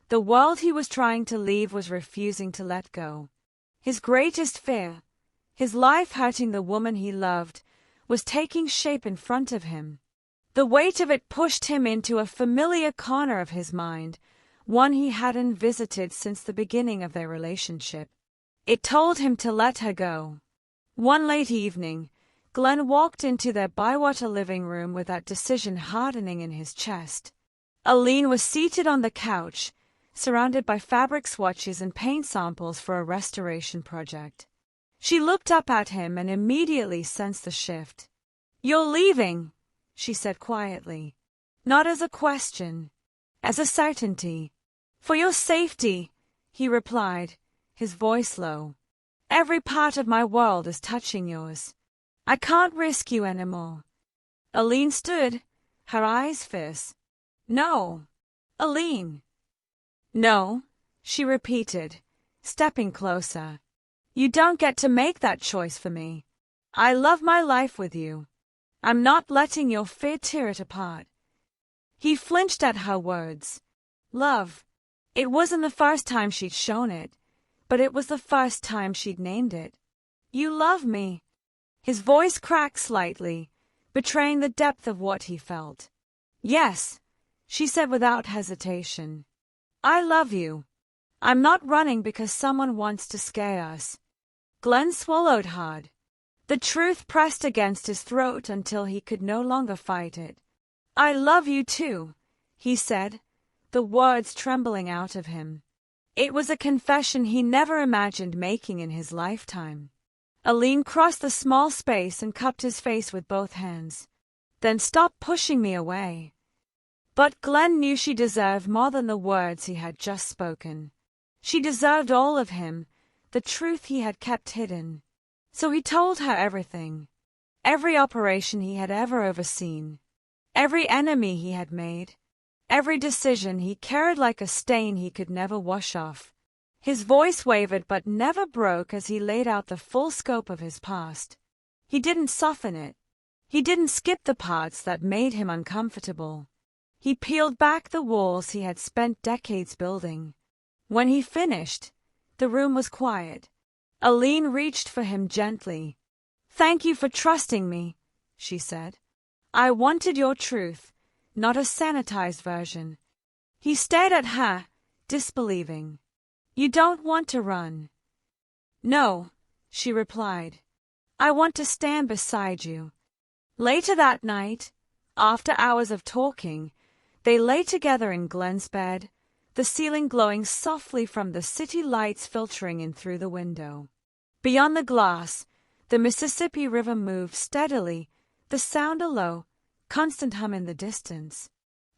the world he was trying to leave was refusing to let go. His greatest fear, his life hurting the woman he loved, was taking shape in front of him. The weight of it pushed him into a familiar corner of his mind, one he hadn't visited since the beginning of their relationship. It told him to let her go. One late evening, Glenn walked into their Bywater living room with that decision hardening in his chest. Aline was seated on the couch, surrounded by fabric swatches and paint samples for a restoration project. She looked up at him and immediately sensed the shift. "You're leaving," she said quietly. Not as a question, as a certainty. "For your safety," he replied, his voice low. "Every part of my world is touching yours. I can't risk you anymore." Aline stood, her eyes fierce. "No, Aline." "No," she repeated, stepping closer. "You don't get to make that choice for me. I love my life with you. I'm not letting your fear tear it apart." He flinched at her words. Love. It wasn't the first time she'd shown it, but it was the first time she'd named it. "You love me." His voice cracked slightly, betraying the depth of what he felt. "Yes," she said without hesitation. "I love you. I'm not running because someone wants to scare us." Glenn swallowed hard. The truth pressed against his throat until he could no longer fight it. "I love you too," he said, the words trembling out of him. It was a confession he never imagined making in his lifetime. Aline crossed the small space and cupped his face with both hands. "Then stop pushing me away." But Glenn knew she deserved more than the words he had just spoken. She deserved all of him, the truth he had kept hidden. So he told her everything. Every operation he had ever overseen. Every enemy he had made. Every decision he carried like a stain he could never wash off. His voice wavered but never broke as he laid out the full scope of his past. He didn't soften it. He didn't skip the parts that made him uncomfortable. He peeled back the walls he had spent decades building. When he finished, the room was quiet. Aline reached for him gently. "Thank you for trusting me," she said. "I wanted your truth, not a sanitized version." He stared at her, disbelieving. "You don't want to run." "No," she replied. "I want to stand beside you." Later that night, after hours of talking, they lay together in Glenn's bed, the ceiling glowing softly from the city lights filtering in through the window. Beyond the glass, the Mississippi River moved steadily, the sound a low, constant hum in the distance.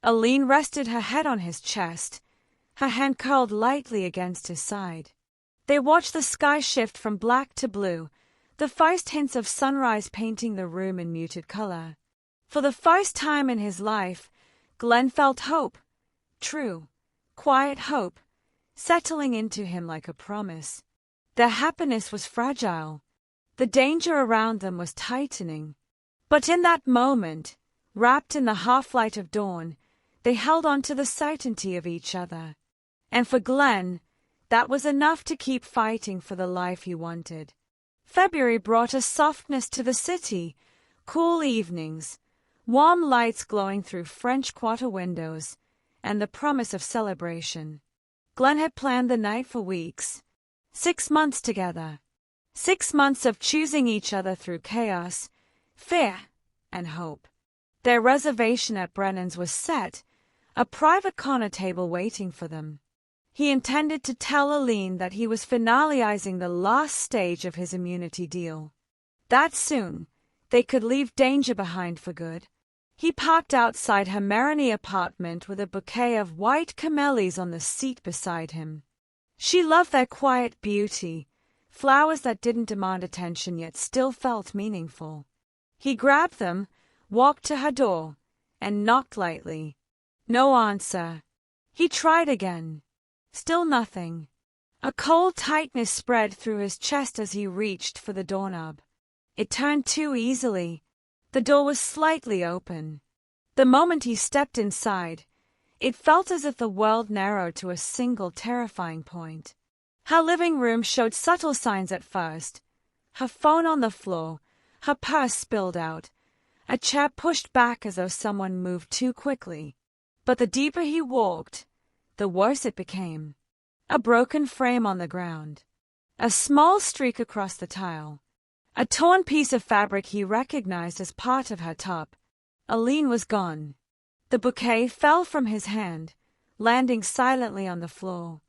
Aline rested her head on his chest, her hand curled lightly against his side. They watched the sky shift from black to blue, the first hints of sunrise painting the room in muted color. For the first time in his life, Glenn felt hope, true, quiet hope, settling into him like a promise. Their happiness was fragile. The danger around them was tightening. But in that moment, wrapped in the half-light of dawn, they held on to the certainty of each other. And for Glenn, that was enough to keep fighting for the life he wanted. February brought a softness to the city, cool evenings, warm lights glowing through French Quarter windows, and the promise of celebration. Glenn had planned the night for weeks. 6 months together. 6 months of choosing each other through chaos, fear, and hope. Their reservation at Brennan's was set, a private corner table waiting for them. He intended to tell Aline that he was finalizing the last stage of his immunity deal. That soon, they could leave danger behind for good. He parked outside her Marigny apartment with a bouquet of white camellias on the seat beside him. She loved their quiet beauty, flowers that didn't demand attention yet still felt meaningful. He grabbed them, walked to her door, and knocked lightly. No answer. He tried again. Still nothing. A cold tightness spread through his chest as he reached for the doorknob. It turned too easily. The door was slightly open. The moment he stepped inside, it felt as if the world narrowed to a single terrifying point. Her living room showed subtle signs at first. Her phone on the floor, her purse spilled out, a chair pushed back as though someone moved too quickly. But the deeper he walked, the worse it became. A broken frame on the ground. A small streak across the tile. A torn piece of fabric he recognized as part of her top. Aline was gone. The bouquet fell from his hand, landing silently on the floor.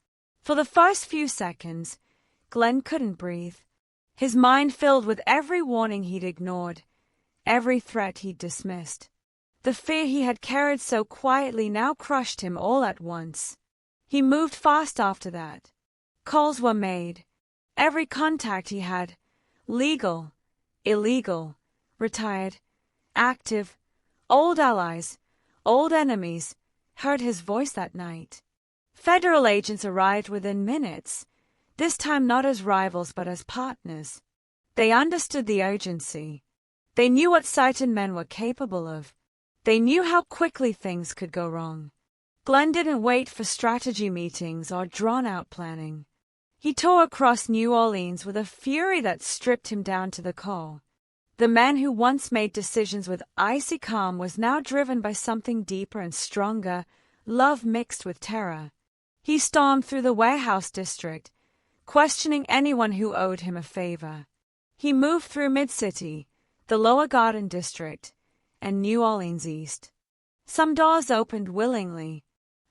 For the first few seconds, Glenn couldn't breathe. His mind filled with every warning he'd ignored, every threat he'd dismissed. The fear he had carried so quietly now crushed him all at once. He moved fast after that. Calls were made. Every contact he had, legal, illegal, retired, active, old allies, old enemies, heard his voice that night. Federal agents arrived within minutes, this time not as rivals but as partners. They understood the urgency. They knew what certain men were capable of. They knew how quickly things could go wrong. Glenn didn't wait for strategy meetings or drawn-out planning. He tore across New Orleans with a fury that stripped him down to the core. The man who once made decisions with icy calm was now driven by something deeper and stronger, love mixed with terror. He stormed through the warehouse district, questioning anyone who owed him a favor. He moved through Mid-City, the Lower Garden District, and New Orleans East. Some doors opened willingly.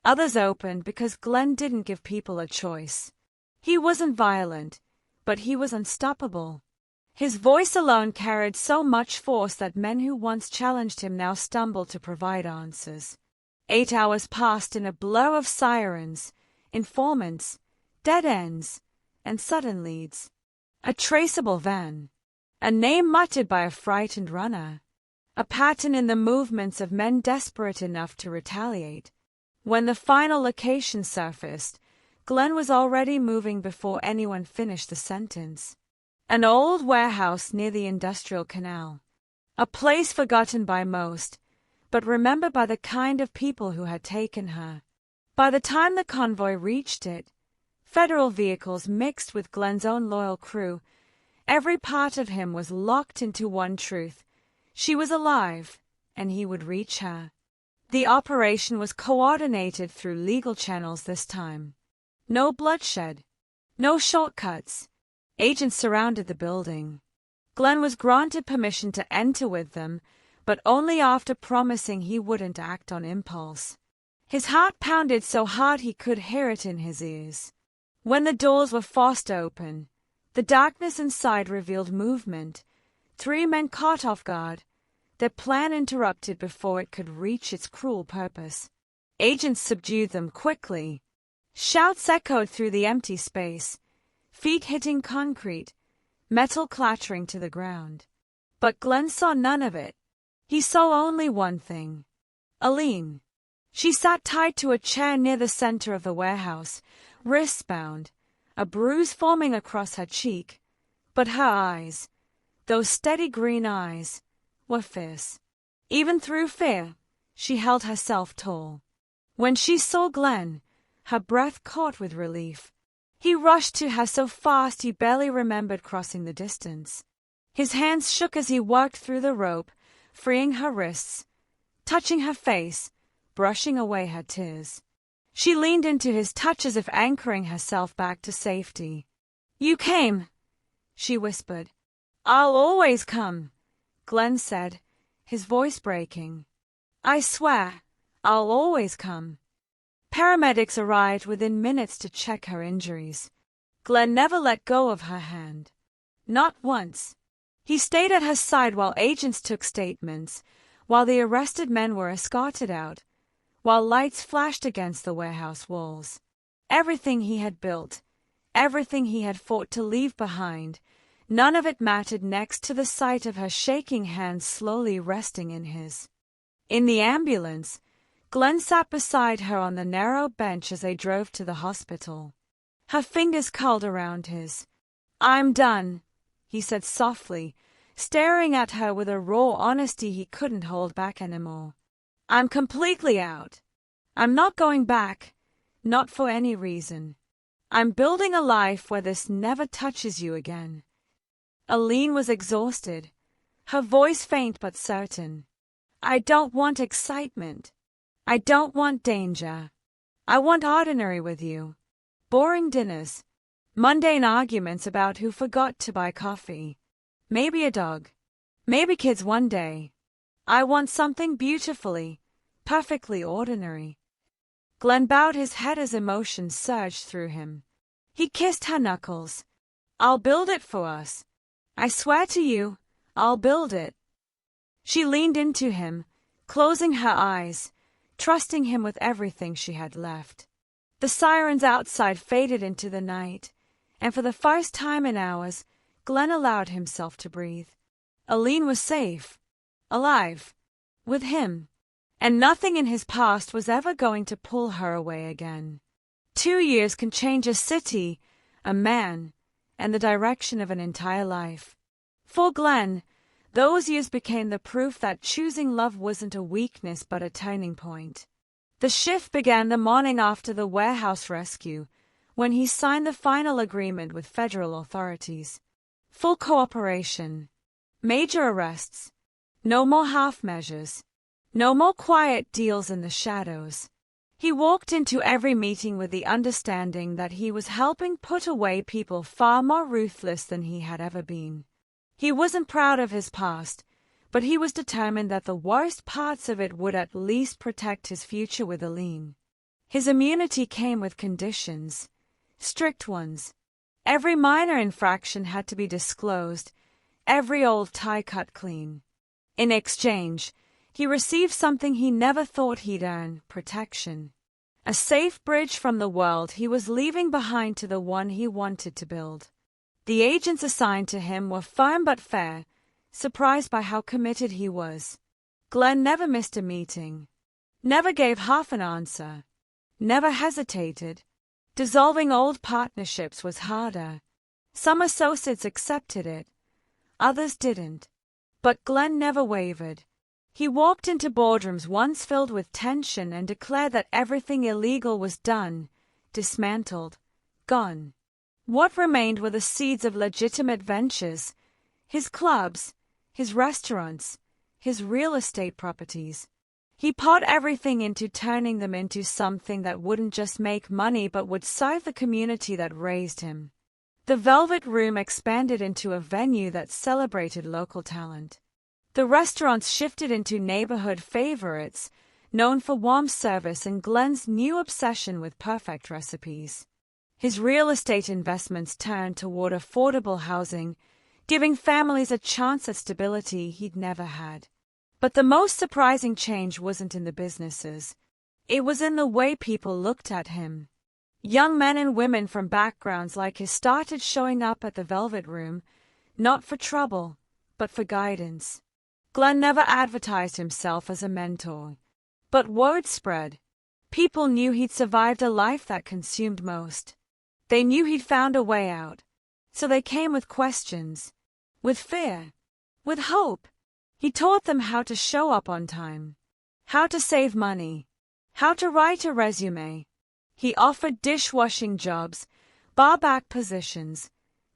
Others opened because Glenn didn't give people a choice. He wasn't violent, but he was unstoppable. His voice alone carried so much force that men who once challenged him now stumbled to provide answers. 8 hours passed in a blur of sirens, informants, dead ends, and sudden leads. A traceable van. A name muttered by a frightened runner. A pattern in the movements of men desperate enough to retaliate. When the final location surfaced, Glenn was already moving before anyone finished the sentence. An old warehouse near the Industrial Canal. A place forgotten by most, but remembered by the kind of people who had taken her. By the time the convoy reached it, federal vehicles mixed with Glenn's own loyal crew, every part of him was locked into one truth. She was alive, and he would reach her. The operation was coordinated through legal channels this time. No bloodshed. No shortcuts. Agents surrounded the building. Glenn was granted permission to enter with them, but only after promising he wouldn't act on impulse. His heart pounded so hard he could hear it in his ears. When the doors were forced open, the darkness inside revealed movement. 3 men caught off guard, their plan interrupted before it could reach its cruel purpose. Agents subdued them quickly. Shouts echoed through the empty space, feet hitting concrete, metal clattering to the ground. But Glenn saw none of it. He saw only one thing. Aline. She sat tied to a chair near the center of the warehouse, wrists bound, a bruise forming across her cheek. But her eyes, those steady green eyes, were fierce. Even through fear, she held herself tall. When she saw Glenn, her breath caught with relief. He rushed to her so fast he barely remembered crossing the distance. His hands shook as he worked through the rope, freeing her wrists, touching her face, brushing away her tears. She leaned into his touch as if anchoring herself back to safety. "You came," she whispered. "I'll always come," Glenn said, his voice breaking. "I swear, I'll always come." Paramedics arrived within minutes to check her injuries. Glenn never let go of her hand. Not once. He stayed at her side while agents took statements, while the arrested men were escorted out, while lights flashed against the warehouse walls. Everything he had built, everything he had fought to leave behind, none of it mattered next to the sight of her shaking hand slowly resting in his. In the ambulance, Glenn sat beside her on the narrow bench as they drove to the hospital. Her fingers curled around his. "I'm done," he said softly, staring at her with a raw honesty he couldn't hold back anymore. "I'm completely out. I'm not going back, not for any reason. I'm building a life where this never touches you again." Aline was exhausted, her voice faint but certain. "I don't want excitement. I don't want danger. I want ordinary with you. Boring dinners, mundane arguments about who forgot to buy coffee. Maybe a dog. Maybe kids one day. I want something beautifully, perfectly ordinary." Glenn bowed his head as emotion surged through him. He kissed her knuckles. "I'll build it for us. I swear to you, I'll build it." She leaned into him, closing her eyes, trusting him with everything she had left. The sirens outside faded into the night, and for the first time in hours, Glenn allowed himself to breathe. Aline was safe, alive, with him, and nothing in his past was ever going to pull her away again. 2 years can change a city, a man, and the direction of an entire life. For Glenn, those years became the proof that choosing love wasn't a weakness but a turning point. The shift began the morning after the warehouse rescue, when he signed the final agreement with federal authorities. Full cooperation. Major arrests. No more half measures. No more quiet deals in the shadows. He walked into every meeting with the understanding that he was helping put away people far more ruthless than he had ever been. He wasn't proud of his past, but he was determined that the worst parts of it would at least protect his future with Aline. His immunity came with conditions, strict ones. Every minor infraction had to be disclosed, every old tie cut clean. In exchange, he received something he never thought he'd earn: protection. A safe bridge from the world he was leaving behind to the one he wanted to build. The agents assigned to him were firm but fair, surprised by how committed he was. Glenn never missed a meeting, never gave half an answer, never hesitated. Dissolving old partnerships was harder. Some associates accepted it, others didn't. But Glenn never wavered. He walked into boardrooms once filled with tension and declared that everything illegal was done, dismantled, gone. What remained were the seeds of legitimate ventures: his clubs, his restaurants, his real estate properties. He poured everything into turning them into something that wouldn't just make money but would serve the community that raised him. The Velvet Room expanded into a venue that celebrated local talent. The restaurants shifted into neighborhood favorites, known for warm service and Glenn's new obsession with perfect recipes. His real estate investments turned toward affordable housing, giving families a chance at stability he'd never had. But the most surprising change wasn't in the businesses. It was in the way people looked at him. Young men and women from backgrounds like his started showing up at the Velvet Room, not for trouble, but for guidance. Glenn never advertised himself as a mentor. But word spread. People knew he'd survived a life that consumed most. They knew he'd found a way out. So they came with questions, with fear, with hope. He taught them how to show up on time, how to save money, how to write a resume. He offered dishwashing jobs, barback positions,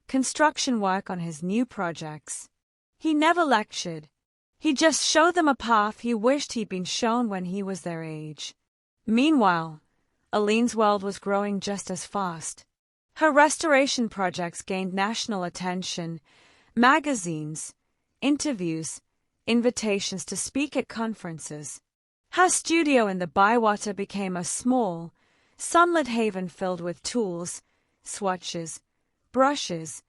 construction work on his new projects. He never lectured. He just showed them a path he wished he'd been shown when he was their age. Meanwhile, Aline's world was growing just as fast. Her restoration projects gained national attention, magazines, interviews, invitations to speak at conferences. Her studio in the Bywater became a small, sunlit haven filled with tools, swatches, brushes,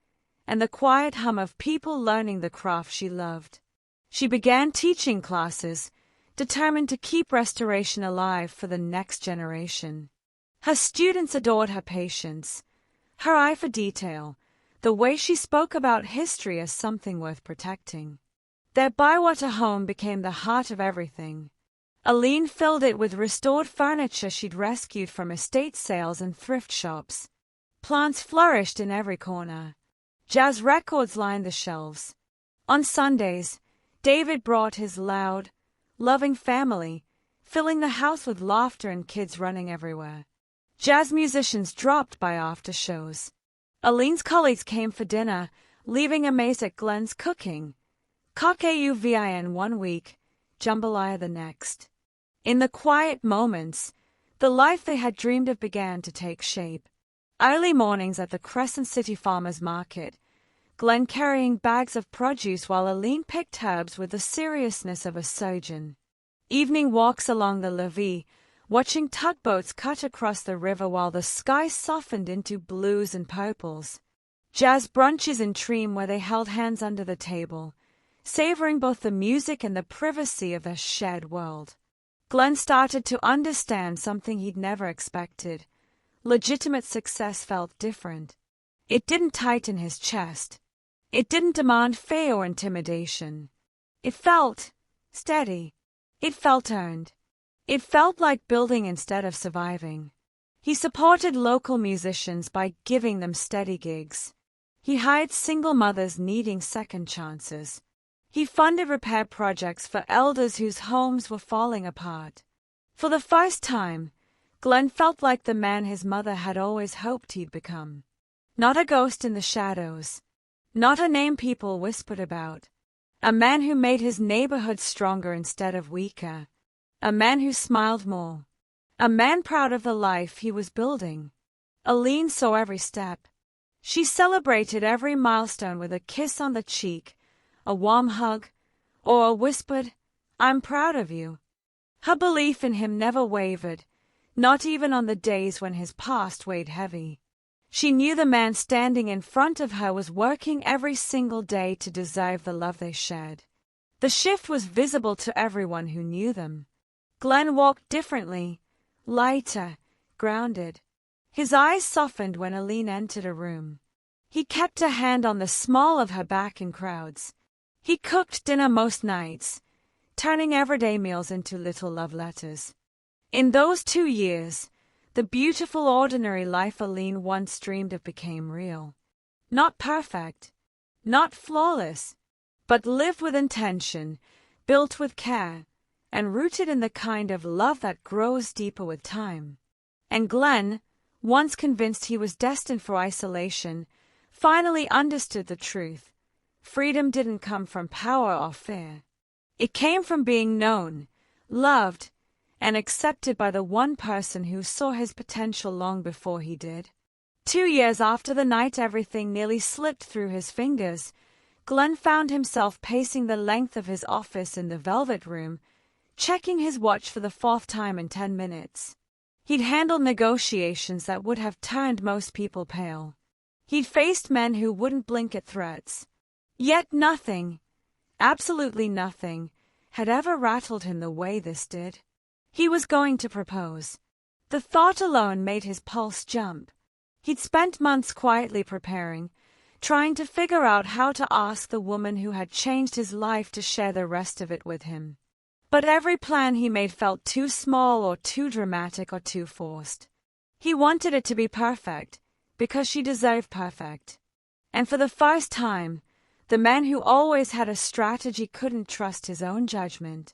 and the quiet hum of people learning the craft she loved. She began teaching classes, determined to keep restoration alive for the next generation. Her students adored her patience, her eye for detail, the way she spoke about history as something worth protecting. Their Bywater home became the heart of everything. Aline filled it with restored furniture she'd rescued from estate sales and thrift shops. Plants flourished in every corner. Jazz records lined the shelves. On Sundays, David brought his loud, loving family, filling the house with laughter and kids running everywhere. Jazz musicians dropped by after shows. Aline's colleagues came for dinner, leaving amazed at Glenn's cooking. Coq-au-vin 1 week, jambalaya the next. In the quiet moments, the life they had dreamed of began to take shape. Early mornings at the Crescent City Farmers Market, Glenn carrying bags of produce while Aline picked herbs with the seriousness of a surgeon. Evening walks along the levee, watching tugboats cut across the river while the sky softened into blues and purples. Jazz brunches in Treem where they held hands under the table, savoring both the music and the privacy of their shared world. Glenn started to understand something he'd never expected. Legitimate success felt different. It didn't tighten his chest. It didn't demand fear or intimidation. It felt steady. It felt earned. It felt like building instead of surviving. He supported local musicians by giving them steady gigs. He hired single mothers needing second chances. He funded repair projects for elders whose homes were falling apart. For the first time, Glenn felt like the man his mother had always hoped he'd become. Not a ghost in the shadows. Not a name people whispered about. A man who made his neighborhood stronger instead of weaker. A man who smiled more. A man proud of the life he was building. Aline saw every step. She celebrated every milestone with a kiss on the cheek, a warm hug, or a whispered, "I'm proud of you." Her belief in him never wavered, not even on the days when his past weighed heavy. She knew the man standing in front of her was working every single day to deserve the love they shared. The shift was visible to everyone who knew them. Glenn walked differently, lighter, grounded. His eyes softened when Aline entered a room. He kept a hand on the small of her back in crowds. He cooked dinner most nights, turning everyday meals into little love letters. In those 2 years, the beautiful ordinary life Aline once dreamed of became real. Not perfect, not flawless, but lived with intention, built with care, and rooted in the kind of love that grows deeper with time. And Glenn, once convinced he was destined for isolation, finally understood the truth. Freedom didn't come from power or fear. It came from being known, loved, and accepted by the one person who saw his potential long before he did. 2 years after the night everything nearly slipped through his fingers, Glenn found himself pacing the length of his office in the Velvet Room, checking his watch for the 4th time in 10 minutes. He'd handled negotiations that would have turned most people pale. He'd faced men who wouldn't blink at threats. Yet nothing, absolutely nothing, had ever rattled him the way this did. He was going to propose. The thought alone made his pulse jump. He'd spent months quietly preparing, trying to figure out how to ask the woman who had changed his life to share the rest of it with him. But every plan he made felt too small or too dramatic or too forced. He wanted it to be perfect, because she deserved perfect. And for the first time, The man who always had a strategy couldn't trust his own judgment.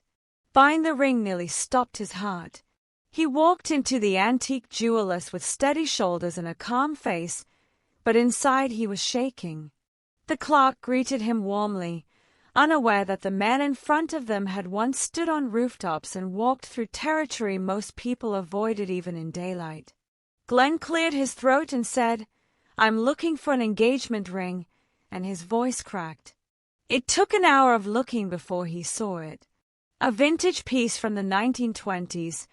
Buying the ring nearly stopped his heart. He walked into the antique jeweler's with steady shoulders and a calm face, but inside he was shaking. The clerk greeted him warmly, unaware that the man in front of them had once stood on rooftops and walked through territory most people avoided even in daylight. Glenn cleared his throat and said, "I'm looking for an engagement ring," and his voice cracked. It took an hour of looking before he saw it. A vintage piece from the 1920s,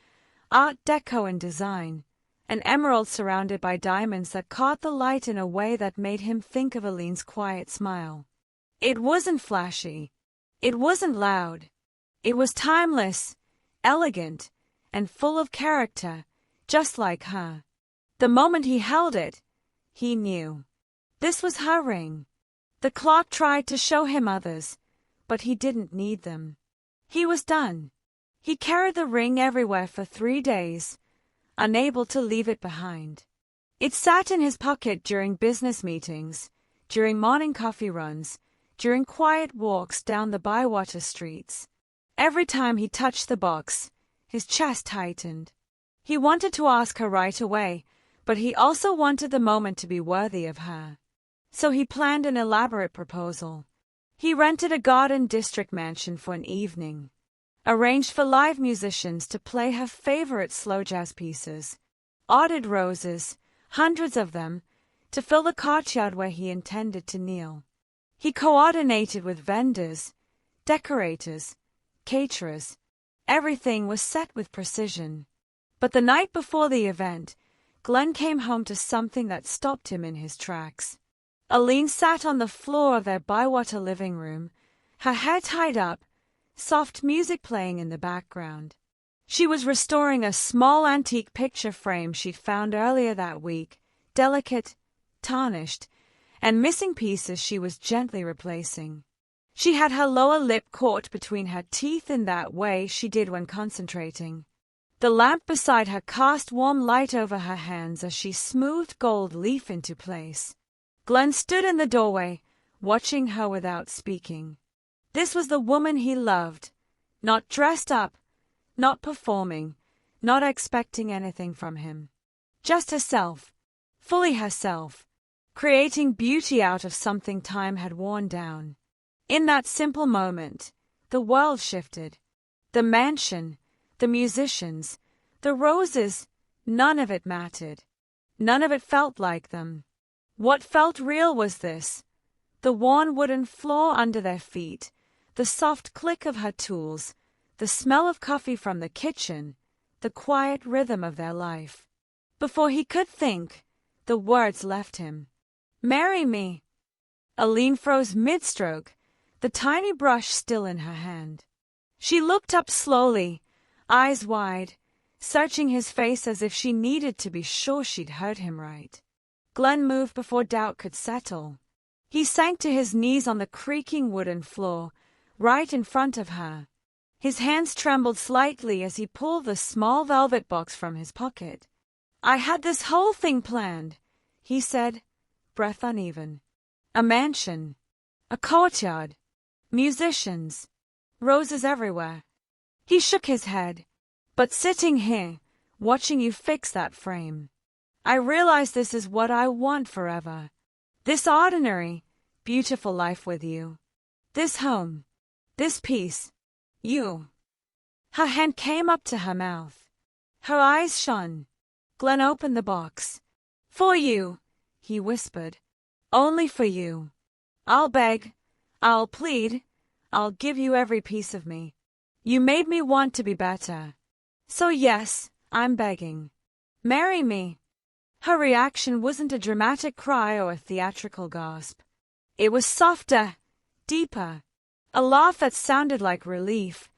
Art Deco in design, an emerald surrounded by diamonds that caught the light in a way that made him think of Aline's quiet smile. It wasn't flashy. It wasn't loud. It was timeless, elegant, and full of character, just like her. The moment he held it, he knew. This was her ring. The clerk tried to show him others, but he didn't need them. He was done. He carried the ring everywhere for 3 days, unable to leave it behind. It sat in his pocket during business meetings, during morning coffee runs, during quiet walks down the Bywater streets. Every time he touched the box, his chest tightened. He wanted to ask her right away, but he also wanted the moment to be worthy of her. So he planned an elaborate proposal. He rented a Garden District mansion for an evening, arranged for live musicians to play her favorite slow jazz pieces, ordered roses, hundreds of them, to fill the courtyard where he intended to kneel. He coordinated with vendors, decorators, caterers. Everything was set with precision. But the night before the event, Glenn came home to something that stopped him in his tracks. Aline sat on the floor of their Bywater living room, her hair tied up, soft music playing in the background. She was restoring a small antique picture frame she'd found earlier that week, delicate, tarnished, and missing pieces she was gently replacing. She had her lower lip caught between her teeth in that way she did when concentrating. The lamp beside her cast warm light over her hands as she smoothed gold leaf into place. Glenn stood in the doorway, watching her without speaking. This was the woman he loved, not dressed up, not performing, not expecting anything from him. Just herself, fully herself, creating beauty out of something time had worn down. In that simple moment, the world shifted. The mansion, the musicians, the roses, none of it mattered. None of it felt like them. What felt real was this: the worn wooden floor under their feet, the soft click of her tools, the smell of coffee from the kitchen, the quiet rhythm of their life. Before he could think, the words left him. "Marry me." Aline froze mid-stroke, the tiny brush still in her hand. She looked up slowly, eyes wide, searching his face as if she needed to be sure she'd heard him right. Glenn moved before doubt could settle. He sank to his knees on the creaking wooden floor, right in front of her. His hands trembled slightly as he pulled the small velvet box from his pocket. "I had this whole thing planned," he said, breath uneven. "A mansion, a courtyard, musicians, roses everywhere." He shook his head. "But sitting here, watching you fix that frame, I realize this is what I want forever. This ordinary, beautiful life with you. This home, this peace, you." Her hand came up to her mouth. Her eyes shone. Glenn opened the box. "For you," he whispered. "Only for you. I'll beg, I'll plead, I'll give you every piece of me. You made me want to be better. So yes, I'm begging. Marry me." Her reaction wasn't a dramatic cry or a theatrical gasp. It was softer, deeper, a laugh that sounded like relief,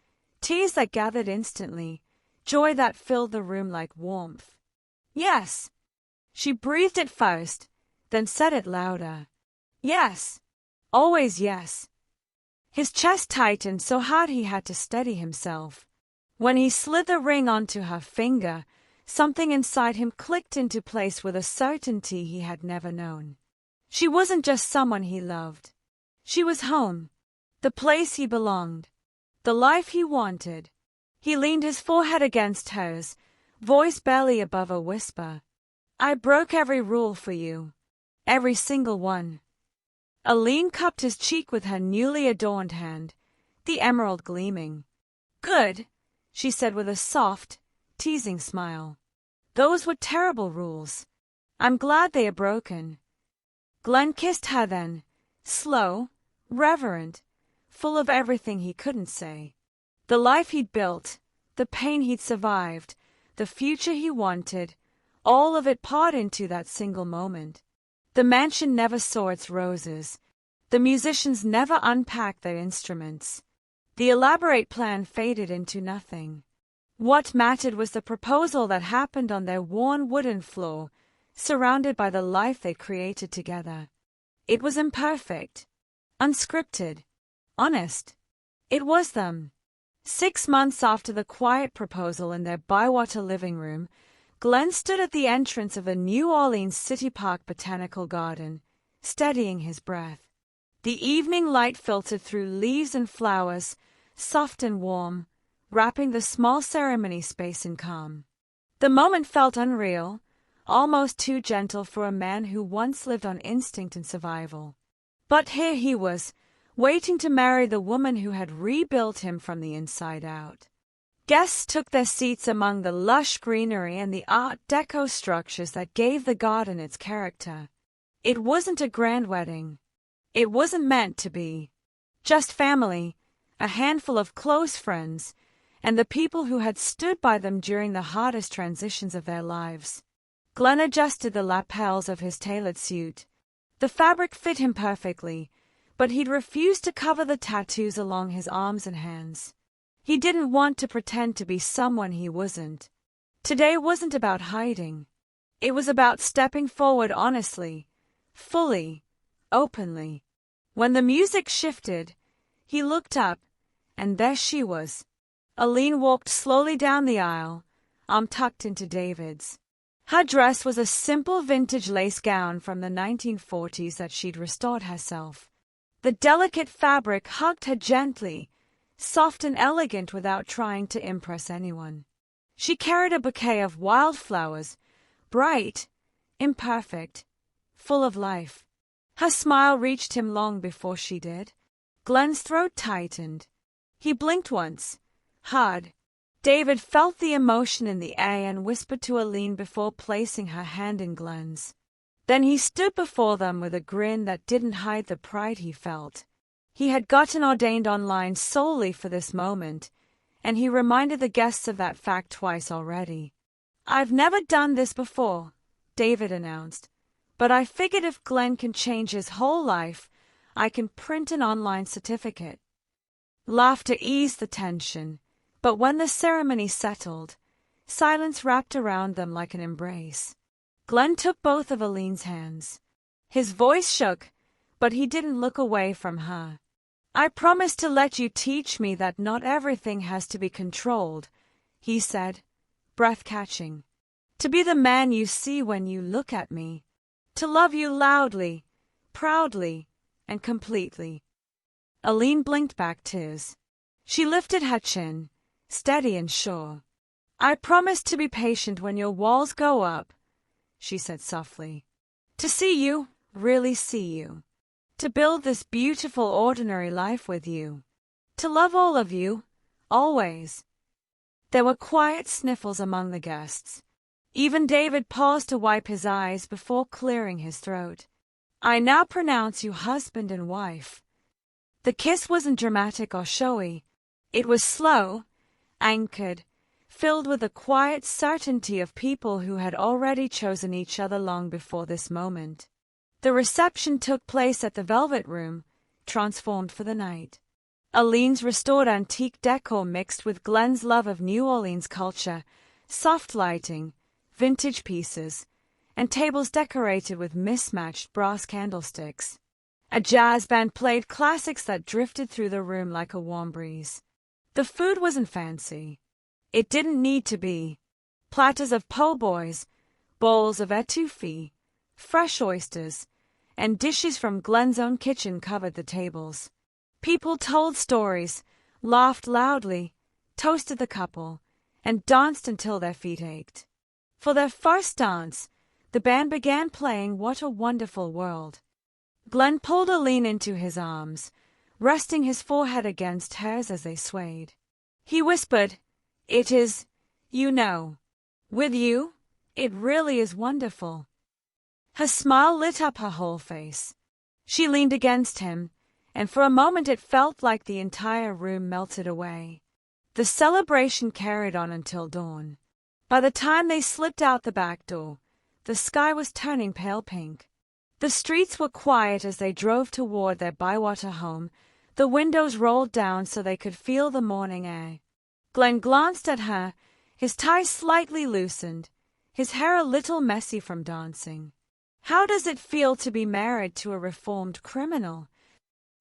tears that gathered instantly, joy that filled the room like warmth. "Yes." She breathed it first, then said it louder. "Yes. Always yes." His chest tightened so hard he had to steady himself. When he slid the ring onto her finger, something inside him clicked into place with a certainty he had never known. She wasn't just someone he loved. She was home. The place he belonged. The life he wanted. He leaned his forehead against hers, voice barely above a whisper. I broke every rule for you. Every single one. Aline cupped his cheek with her newly adorned hand, the emerald gleaming. Good, she said with a soft, teasing smile. Those were terrible rules. I'm glad they are broken. Glenn kissed her then, slow, reverent, full of everything he couldn't say. The life he'd built, the pain he'd survived, the future he wanted, all of it poured into that single moment. The mansion never saw its roses. The musicians never unpacked their instruments. The elaborate plan faded into nothing. What mattered was the proposal that happened on their worn wooden floor, surrounded by the life they created together. It was imperfect, unscripted, honest. It was them. 6 months after the quiet proposal in their Bywater living room, Glenn stood at the entrance of a New Orleans City Park botanical garden, steadying his breath. The evening light filtered through leaves and flowers, soft and warm, wrapping the small ceremony space in calm. The moment felt unreal, almost too gentle for a man who once lived on instinct and survival. But here he was, waiting to marry the woman who had rebuilt him from the inside out. Guests took their seats among the lush greenery and the Art Deco structures that gave the garden its character. It wasn't a grand wedding. It wasn't meant to be. Just family, a handful of close friends, and the people who had stood by them during the hardest transitions of their lives. Glenn adjusted the lapels of his tailored suit. The fabric fit him perfectly, but he'd refused to cover the tattoos along his arms and hands. He didn't want to pretend to be someone he wasn't. Today wasn't about hiding. It was about stepping forward honestly, fully, openly. When the music shifted, he looked up, and there she was. Aline walked slowly down the aisle, arm tucked into David's. Her dress was a simple vintage lace gown from the 1940s that she'd restored herself. The delicate fabric hugged her gently, soft and elegant without trying to impress anyone. She carried a bouquet of wildflowers, bright, imperfect, full of life. Her smile reached him long before she did. Glenn's throat tightened. He blinked once, hard. David felt the emotion in the air and whispered to Aline before placing her hand in Glenn's. Then he stood before them with a grin that didn't hide the pride he felt. He had gotten ordained online solely for this moment, and he reminded the guests of that fact twice already. I've never done this before, David announced, but I figured if Glenn can change his whole life, I can print an online certificate. Laughter eased the tension, but when the ceremony settled, silence wrapped around them like an embrace. Glenn took both of Aline's hands. His voice shook, but he didn't look away from her. I promise to let you teach me that not everything has to be controlled, he said, breath-catching. To be the man you see when you look at me. To love you loudly, proudly, and completely. Aline blinked back tears. She lifted her chin, steady and sure. I promise to be patient when your walls go up, she said softly. To see you, really see you. To build this beautiful ordinary life with you. To love all of you, always. There were quiet sniffles among the guests. Even David paused to wipe his eyes before clearing his throat. I now pronounce you husband and wife. The kiss wasn't dramatic or showy. It was slow, anchored, filled with the quiet certainty of people who had already chosen each other long before this moment. The reception took place at the Velvet Room, transformed for the night. Aline's restored antique decor mixed with Glenn's love of New Orleans culture, soft lighting, vintage pieces, and tables decorated with mismatched brass candlesticks. A jazz band played classics that drifted through the room like a warm breeze. The food wasn't fancy. It didn't need to be. Platters of po' boys, bowls of etouffee, fresh oysters, and dishes from Glenn's own kitchen covered the tables. People told stories, laughed loudly, toasted the couple, and danced until their feet ached. For their first dance, the band began playing What a Wonderful World. Glenn pulled Aline into his arms, resting his forehead against hers as they swayed. He whispered, "It is, you know. With you, it really is wonderful." Her smile lit up her whole face. She leaned against him, and for a moment it felt like the entire room melted away. The celebration carried on until dawn. By the time they slipped out the back door, the sky was turning pale pink. The streets were quiet as they drove toward their Bywater home, the windows rolled down so they could feel the morning air. Glenn glanced at her, his tie slightly loosened, his hair a little messy from dancing. "How does it feel to be married to a reformed criminal?"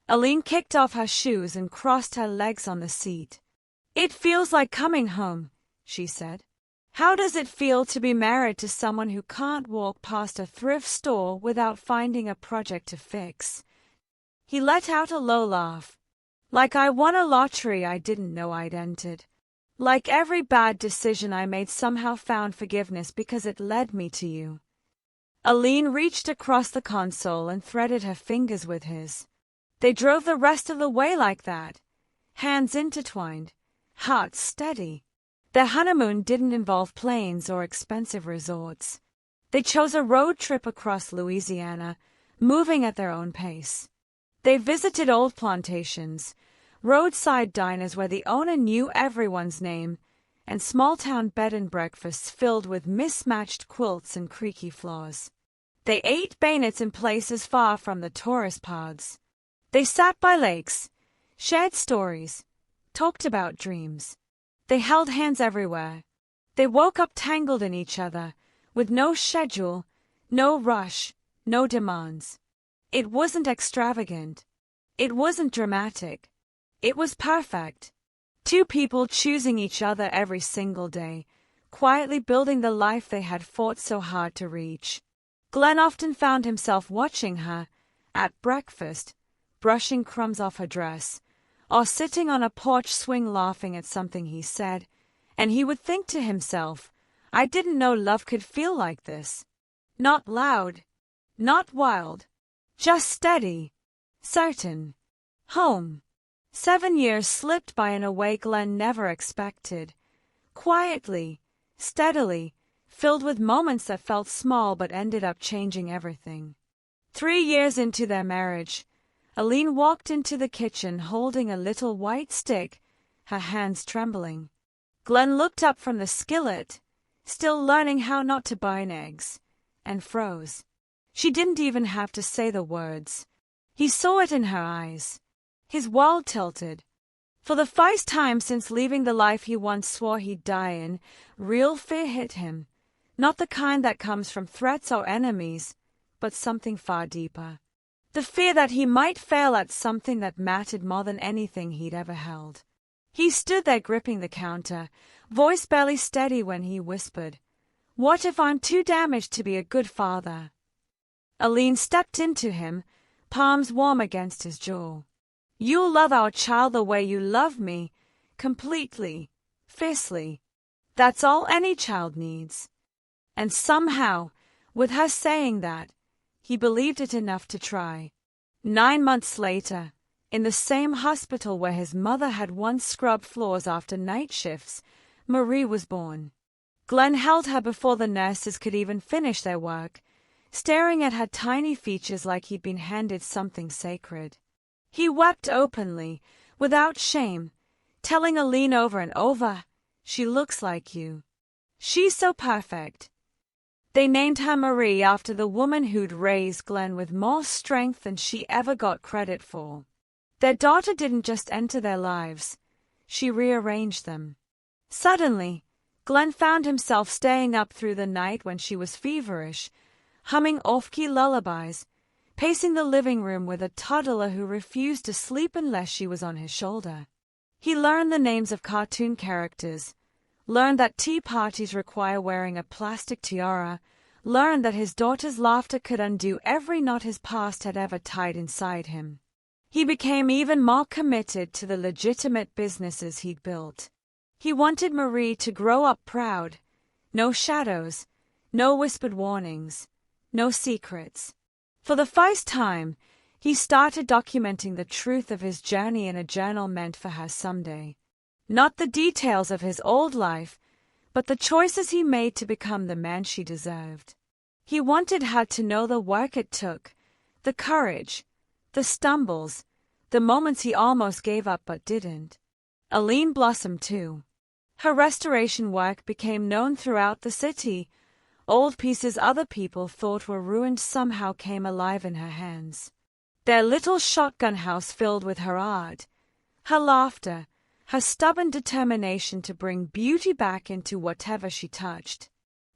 Aline kicked off her shoes and crossed her legs on the seat. "It feels like coming home," she said. "How does it feel to be married to someone who can't walk past a thrift store without finding a project to fix?" He let out a low laugh. "Like I won a lottery I didn't know I'd entered. Like every bad decision I made somehow found forgiveness because it led me to you." Aline reached across the console and threaded her fingers with his. They drove the rest of the way like that, hands intertwined, hearts steady. Their honeymoon didn't involve planes or expensive resorts. They chose a road trip across Louisiana, moving at their own pace. They visited old plantations, roadside diners where the owner knew everyone's name, and small-town bed and breakfasts filled with mismatched quilts and creaky floors. They ate bayonets in places far from the tourist paths. They sat by lakes, shared stories, talked about dreams. They held hands everywhere. They woke up tangled in each other, with no schedule, no rush, no demands. It wasn't extravagant. It wasn't dramatic. It was perfect. Two people choosing each other every single day, quietly building the life they had fought so hard to reach. Glenn often found himself watching her, at breakfast, brushing crumbs off her dress, or sitting on a porch swing laughing at something he said, and he would think to himself, "I didn't know love could feel like this. Not loud, not wild, just steady, certain. Home." 7 years slipped by in a way Glenn never expected. Quietly, steadily, filled with moments that felt small but ended up changing everything. 3 years into their marriage, Aline walked into the kitchen holding a little white stick, her hands trembling. Glenn looked up from the skillet, still learning how not to burn eggs, and froze. She didn't even have to say the words. He saw it in her eyes. His world tilted. For the first time since leaving the life he once swore he'd die in, real fear hit him. Not the kind that comes from threats or enemies, but something far deeper. The fear that he might fail at something that mattered more than anything he'd ever held. He stood there gripping the counter, voice barely steady when he whispered, "What if I'm too damaged to be a good father?" Aline stepped into him, palms warm against his jaw. "You'll love our child the way you love me, completely, fiercely. That's all any child needs." And somehow, with her saying that, he believed it enough to try. 9 months later, in the same hospital where his mother had once scrubbed floors after night shifts, Marie was born. Glenn held her before the nurses could even finish their work, staring at her tiny features like he'd been handed something sacred. He wept openly, without shame, telling Aline over and over, "She looks like you. She's so perfect." They named her Marie after the woman who'd raised Glenn with more strength than she ever got credit for. Their daughter didn't just enter their lives, she rearranged them. Suddenly, Glenn found himself staying up through the night when she was feverish, humming off-key lullabies, pacing the living room with a toddler who refused to sleep unless she was on his shoulder. He learned the names of cartoon characters, learned that tea parties require wearing a plastic tiara, learned that his daughter's laughter could undo every knot his past had ever tied inside him. He became even more committed to the legitimate businesses he'd built. He wanted Marie to grow up proud. No shadows, no whispered warnings, no secrets. For the first time, he started documenting the truth of his journey in a journal meant for her someday. Not the details of his old life, but the choices he made to become the man she deserved. He wanted her to know the work it took, the courage, the stumbles, the moments he almost gave up but didn't. Aline blossomed too. Her restoration work became known throughout the city. Old pieces other people thought were ruined somehow came alive in her hands. Their little shotgun house filled with her art, her laughter, her stubborn determination to bring beauty back into whatever she touched.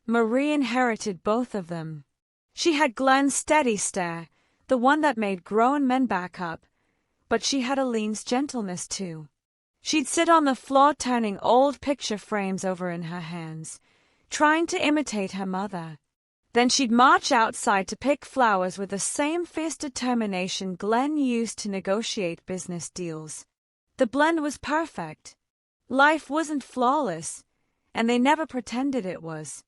Marie inherited both of them. She had Glenn's steady stare, the one that made grown men back up, but she had Aline's gentleness too. She'd sit on the floor turning old picture frames over in her hands, trying to imitate her mother. Then she'd march outside to pick flowers with the same fierce determination Glenn used to negotiate business deals. The blend was perfect. Life wasn't flawless, and they never pretended it was.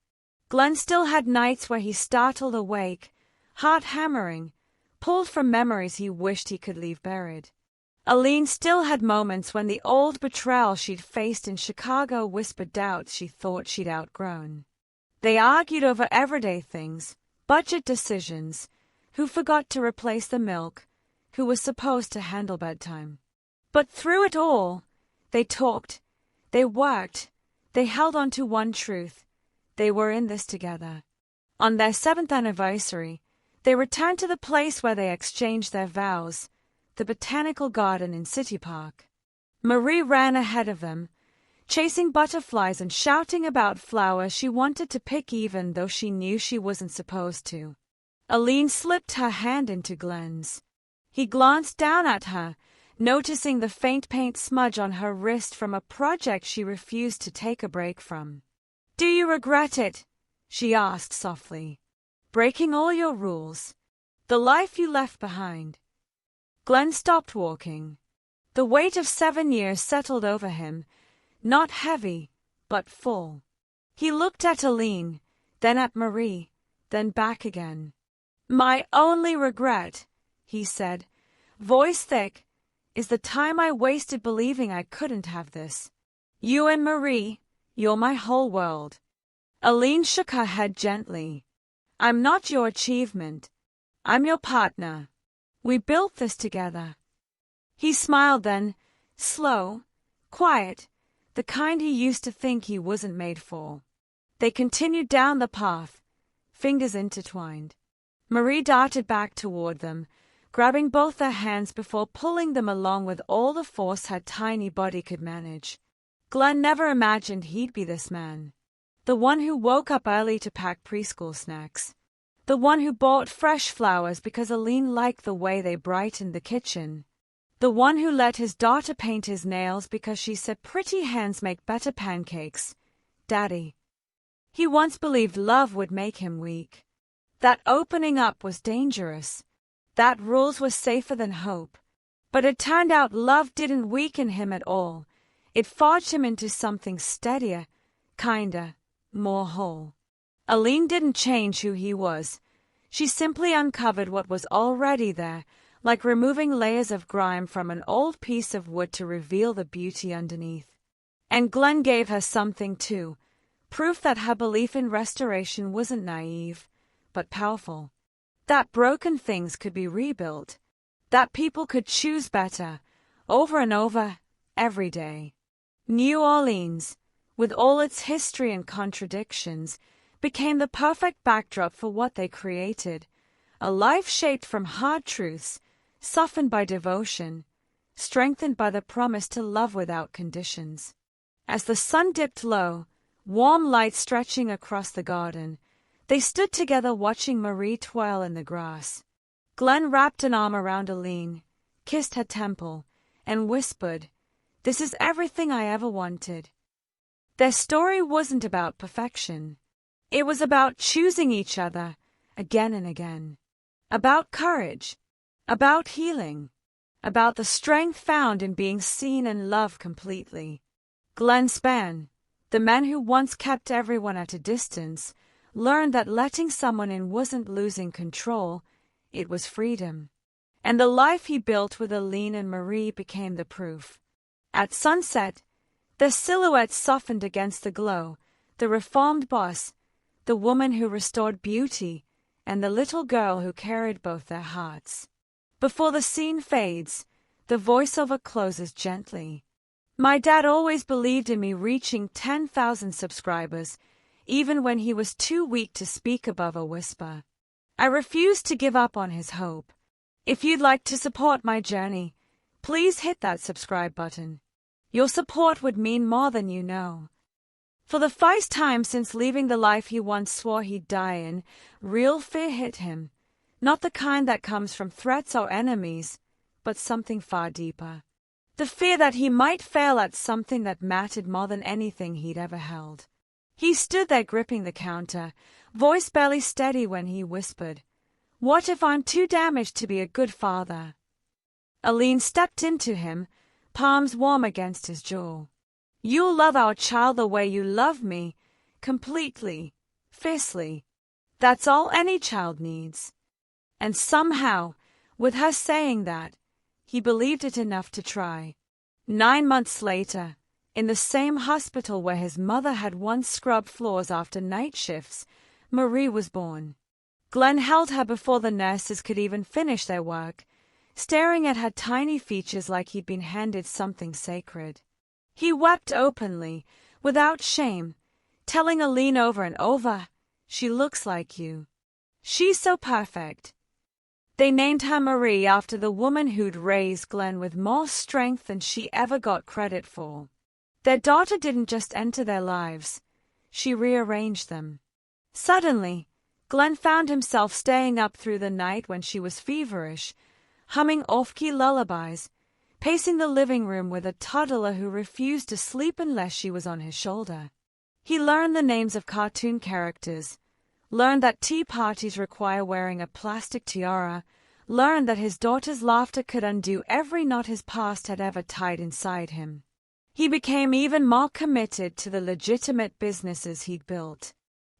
Glenn still had nights where he startled awake, heart hammering, pulled from memories he wished he could leave buried. Aline still had moments when the old betrayal she'd faced in Chicago whispered doubts she thought she'd outgrown. They argued over everyday things, budget decisions, who forgot to replace the milk, who was supposed to handle bedtime. But through it all, they talked, they worked, they held on to one truth. They were in this together. On their 7th anniversary, they returned to the place where they exchanged their vows, the botanical garden in City Park. Marie ran ahead of them, chasing butterflies and shouting about flowers she wanted to pick even though she knew she wasn't supposed to. Aline slipped her hand into Glenn's. He glanced down at her, noticing the faint paint smudge on her wrist from a project she refused to take a break from. "Do you regret it?" she asked softly. "Breaking all your rules? The life you left behind?" Glenn stopped walking. The weight of 7 years settled over him, not heavy, but full. He looked at Aline, then at Marie, then back again. "My only regret," he said, voice thick, "is the time I wasted believing I couldn't have this. You and Marie, you're my whole world." Aline shook her head gently. "I'm not your achievement. I'm your partner. We built this together." He smiled then, slow, quiet, the kind he used to think he wasn't made for. They continued down the path, fingers intertwined. Marie darted back toward them, grabbing both their hands before pulling them along with all the force her tiny body could manage. Glenn never imagined he'd be this man. The one who woke up early to pack preschool snacks. The one who bought fresh flowers because Aline liked the way they brightened the kitchen. The one who let his daughter paint his nails because she said pretty hands make better pancakes. Daddy. He once believed love would make him weak. That opening up was dangerous. That rules were safer than hope. But it turned out love didn't weaken him at all. It forged him into something steadier, kinder, more whole. Aline didn't change who he was. She simply uncovered what was already there, like removing layers of grime from an old piece of wood to reveal the beauty underneath. And Glenn gave her something too, proof that her belief in restoration wasn't naive, but powerful. That broken things could be rebuilt. That people could choose better, over and over, every day. New Orleans, with all its history and contradictions, became the perfect backdrop for what they created. A life shaped from hard truths, softened by devotion, strengthened by the promise to love without conditions. As the sun dipped low, warm light stretching across the garden, they stood together watching Marie twirl in the grass. Glenn wrapped an arm around Aline, kissed her temple, and whispered, "This is everything I ever wanted." Their story wasn't about perfection. It was about choosing each other again and again, about courage, about healing, about the strength found in being seen and loved completely. Glenn Spann, the man who once kept everyone at a distance, learned that letting someone in wasn't losing control, it was freedom. And the life he built with Aline and Marie became the proof. At sunset, their silhouettes softened against the glow, the reformed boss, the woman who restored beauty, and the little girl who carried both their hearts. Before the scene fades, the voiceover closes gently. My dad always believed in me reaching 10,000 subscribers, even when he was too weak to speak above a whisper. I refused to give up on his hope. If you'd like to support my journey, please hit that subscribe button. Your support would mean more than you know. For the first time since leaving the life he once swore he'd die in, real fear hit him. Not the kind that comes from threats or enemies, but something far deeper. The fear that he might fail at something that mattered more than anything he'd ever held. He stood there gripping the counter, voice barely steady when he whispered, "What if I'm too damaged to be a good father?" Aline stepped into him, palms warm against his jaw. "You'll love our child the way you love me, completely, fiercely. That's all any child needs." And somehow, with her saying that, he believed it enough to try. 9 months later, in the same hospital where his mother had once scrubbed floors after night shifts, Marie was born. Glenn held her before the nurses could even finish their work, staring at her tiny features like he'd been handed something sacred. He wept openly, without shame, telling Aline over and over, "She looks like you. She's so perfect." They named her Marie after the woman who'd raised Glenn with more strength than she ever got credit for. Their daughter didn't just enter their lives, she rearranged them. Suddenly, Glenn found himself staying up through the night when she was feverish, humming off-key lullabies, pacing the living room with a toddler who refused to sleep unless she was on his shoulder. He learned the names of cartoon characters, learned that tea parties require wearing a plastic tiara, learned that his daughter's laughter could undo every knot his past had ever tied inside him. He became even more committed to the legitimate businesses he'd built.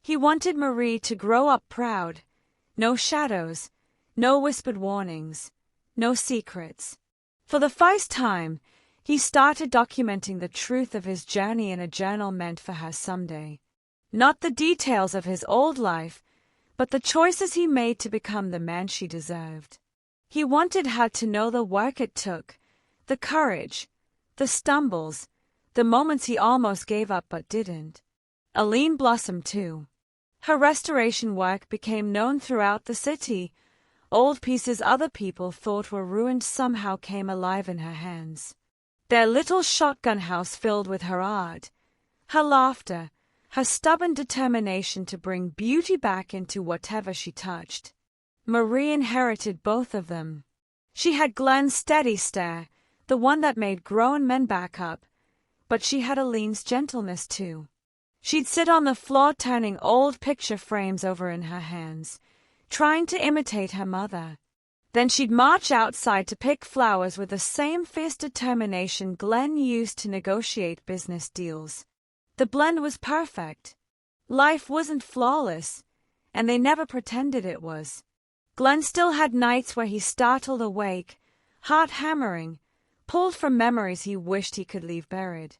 He wanted Marie to grow up proud. No shadows, no whispered warnings, no secrets. For the first time, he started documenting the truth of his journey in a journal meant for her someday. Not the details of his old life, but the choices he made to become the man she deserved. He wanted her to know the work it took, the courage, the stumbles, the moments he almost gave up but didn't. Aline blossomed too. Her restoration work became known throughout the city. Old pieces other people thought were ruined somehow came alive in her hands. Their little shotgun house filled with her art, her laughter, her stubborn determination to bring beauty back into whatever she touched. Marie inherited both of them. She had Glenn's steady stare, the one that made grown men back up, but she had Aline's gentleness too. She'd sit on the floor turning old picture frames over in her hands, trying to imitate her mother. Then she'd march outside to pick flowers with the same fierce determination Glenn used to negotiate business deals. The blend was perfect. Life wasn't flawless, and they never pretended it was. Glenn still had nights where he startled awake, heart hammering, pulled from memories he wished he could leave buried.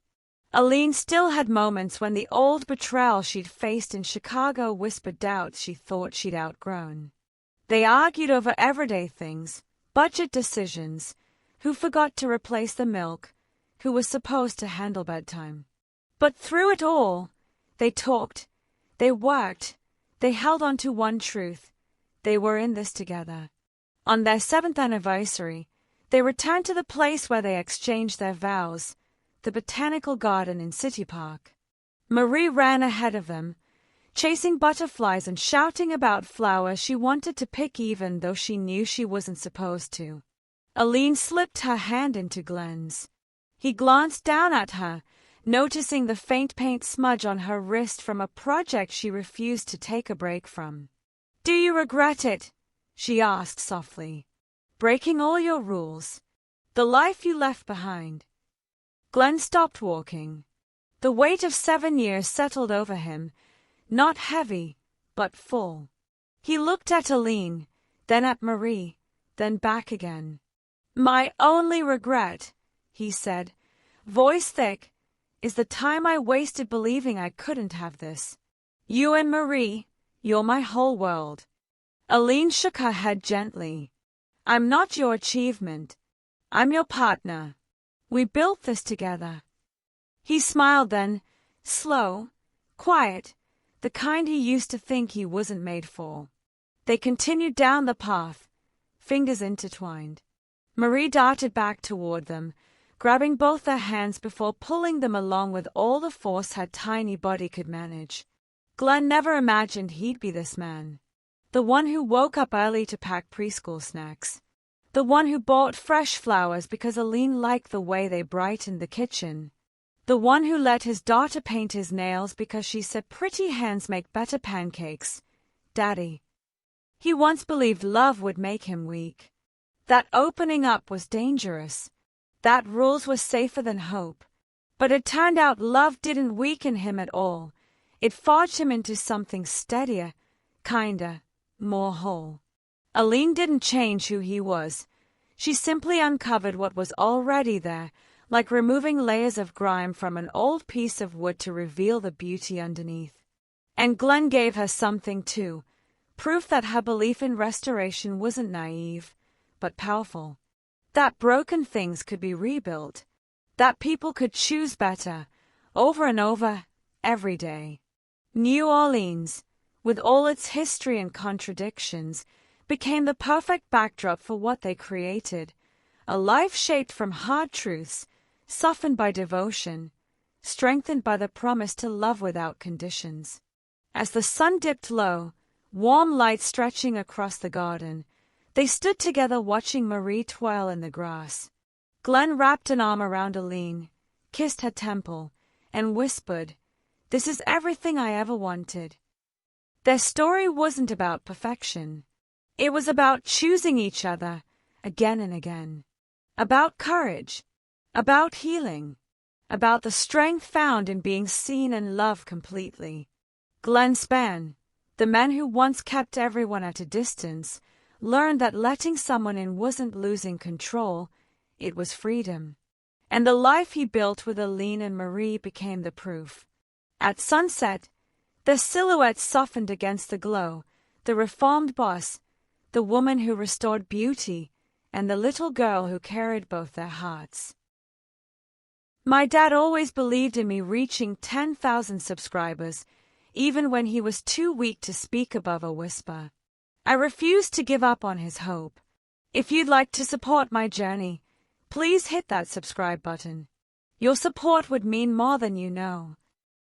Aline still had moments when the old betrayal she'd faced in Chicago whispered doubts she thought she'd outgrown. They argued over everyday things, budget decisions, who forgot to replace the milk, who was supposed to handle bedtime. But through it all, they talked, they worked, they held on to one truth. They were in this together. On their 7th anniversary, they returned to the place where they exchanged their vows, the botanical garden in City Park. Marie ran ahead of them, chasing butterflies and shouting about flowers she wanted to pick even though she knew she wasn't supposed to. Aline slipped her hand into Glenn's. He glanced down at her, noticing the faint paint smudge on her wrist from a project she refused to take a break from. "Do you regret it?" she asked softly. "Breaking all your rules? The life you left behind?" Glenn stopped walking. The weight of 7 years settled over him, not heavy, but full. He looked at Aline, then at Marie, then back again. "My only regret," he said, voice thick, "is the time I wasted believing I couldn't have this. You and Marie, you're my whole world." Aline shook her head gently. "I'm not your achievement. I'm your partner. We built this together." He smiled then, slow, quiet, the kind he used to think he wasn't made for. They continued down the path, fingers intertwined. Marie darted back toward them, grabbing both their hands before pulling them along with all the force her tiny body could manage. Glenn never imagined he'd be this man. The one who woke up early to pack preschool snacks. The one who bought fresh flowers because Aline liked the way they brightened the kitchen. The one who let his daughter paint his nails because she said pretty hands make better pancakes. Daddy. He once believed love would make him weak. That opening up was dangerous. That rules were safer than hope. But it turned out love didn't weaken him at all. It forged him into something steadier, kinder, more whole. Aline didn't change who he was. She simply uncovered what was already there, like removing layers of grime from an old piece of wood to reveal the beauty underneath. And Glenn gave her something too, proof that her belief in restoration wasn't naive, but powerful. That broken things could be rebuilt. That people could choose better, over and over, every day. New Orleans, with all its history and contradictions, became the perfect backdrop for what they created. A life shaped from hard truths, softened by devotion, strengthened by the promise to love without conditions. As the sun dipped low, warm light stretching across the garden, they stood together watching Marie twirl in the grass. Glenn wrapped an arm around Aline, kissed her temple, and whispered, "This is everything I ever wanted." Their story wasn't about perfection. It was about choosing each other again and again. About courage. About healing. About the strength found in being seen and loved completely. Glenn Spann, the man who once kept everyone at a distance, learned that letting someone in wasn't losing control, it was freedom. And the life he built with Aline and Marie became the proof. At sunset, their silhouettes softened against the glow, the reformed boss, the woman who restored beauty, and the little girl who carried both their hearts. My dad always believed in me reaching 10,000 subscribers, even when he was too weak to speak above a whisper. I refused to give up on his hope. If you'd like to support my journey, please hit that subscribe button. Your support would mean more than you know.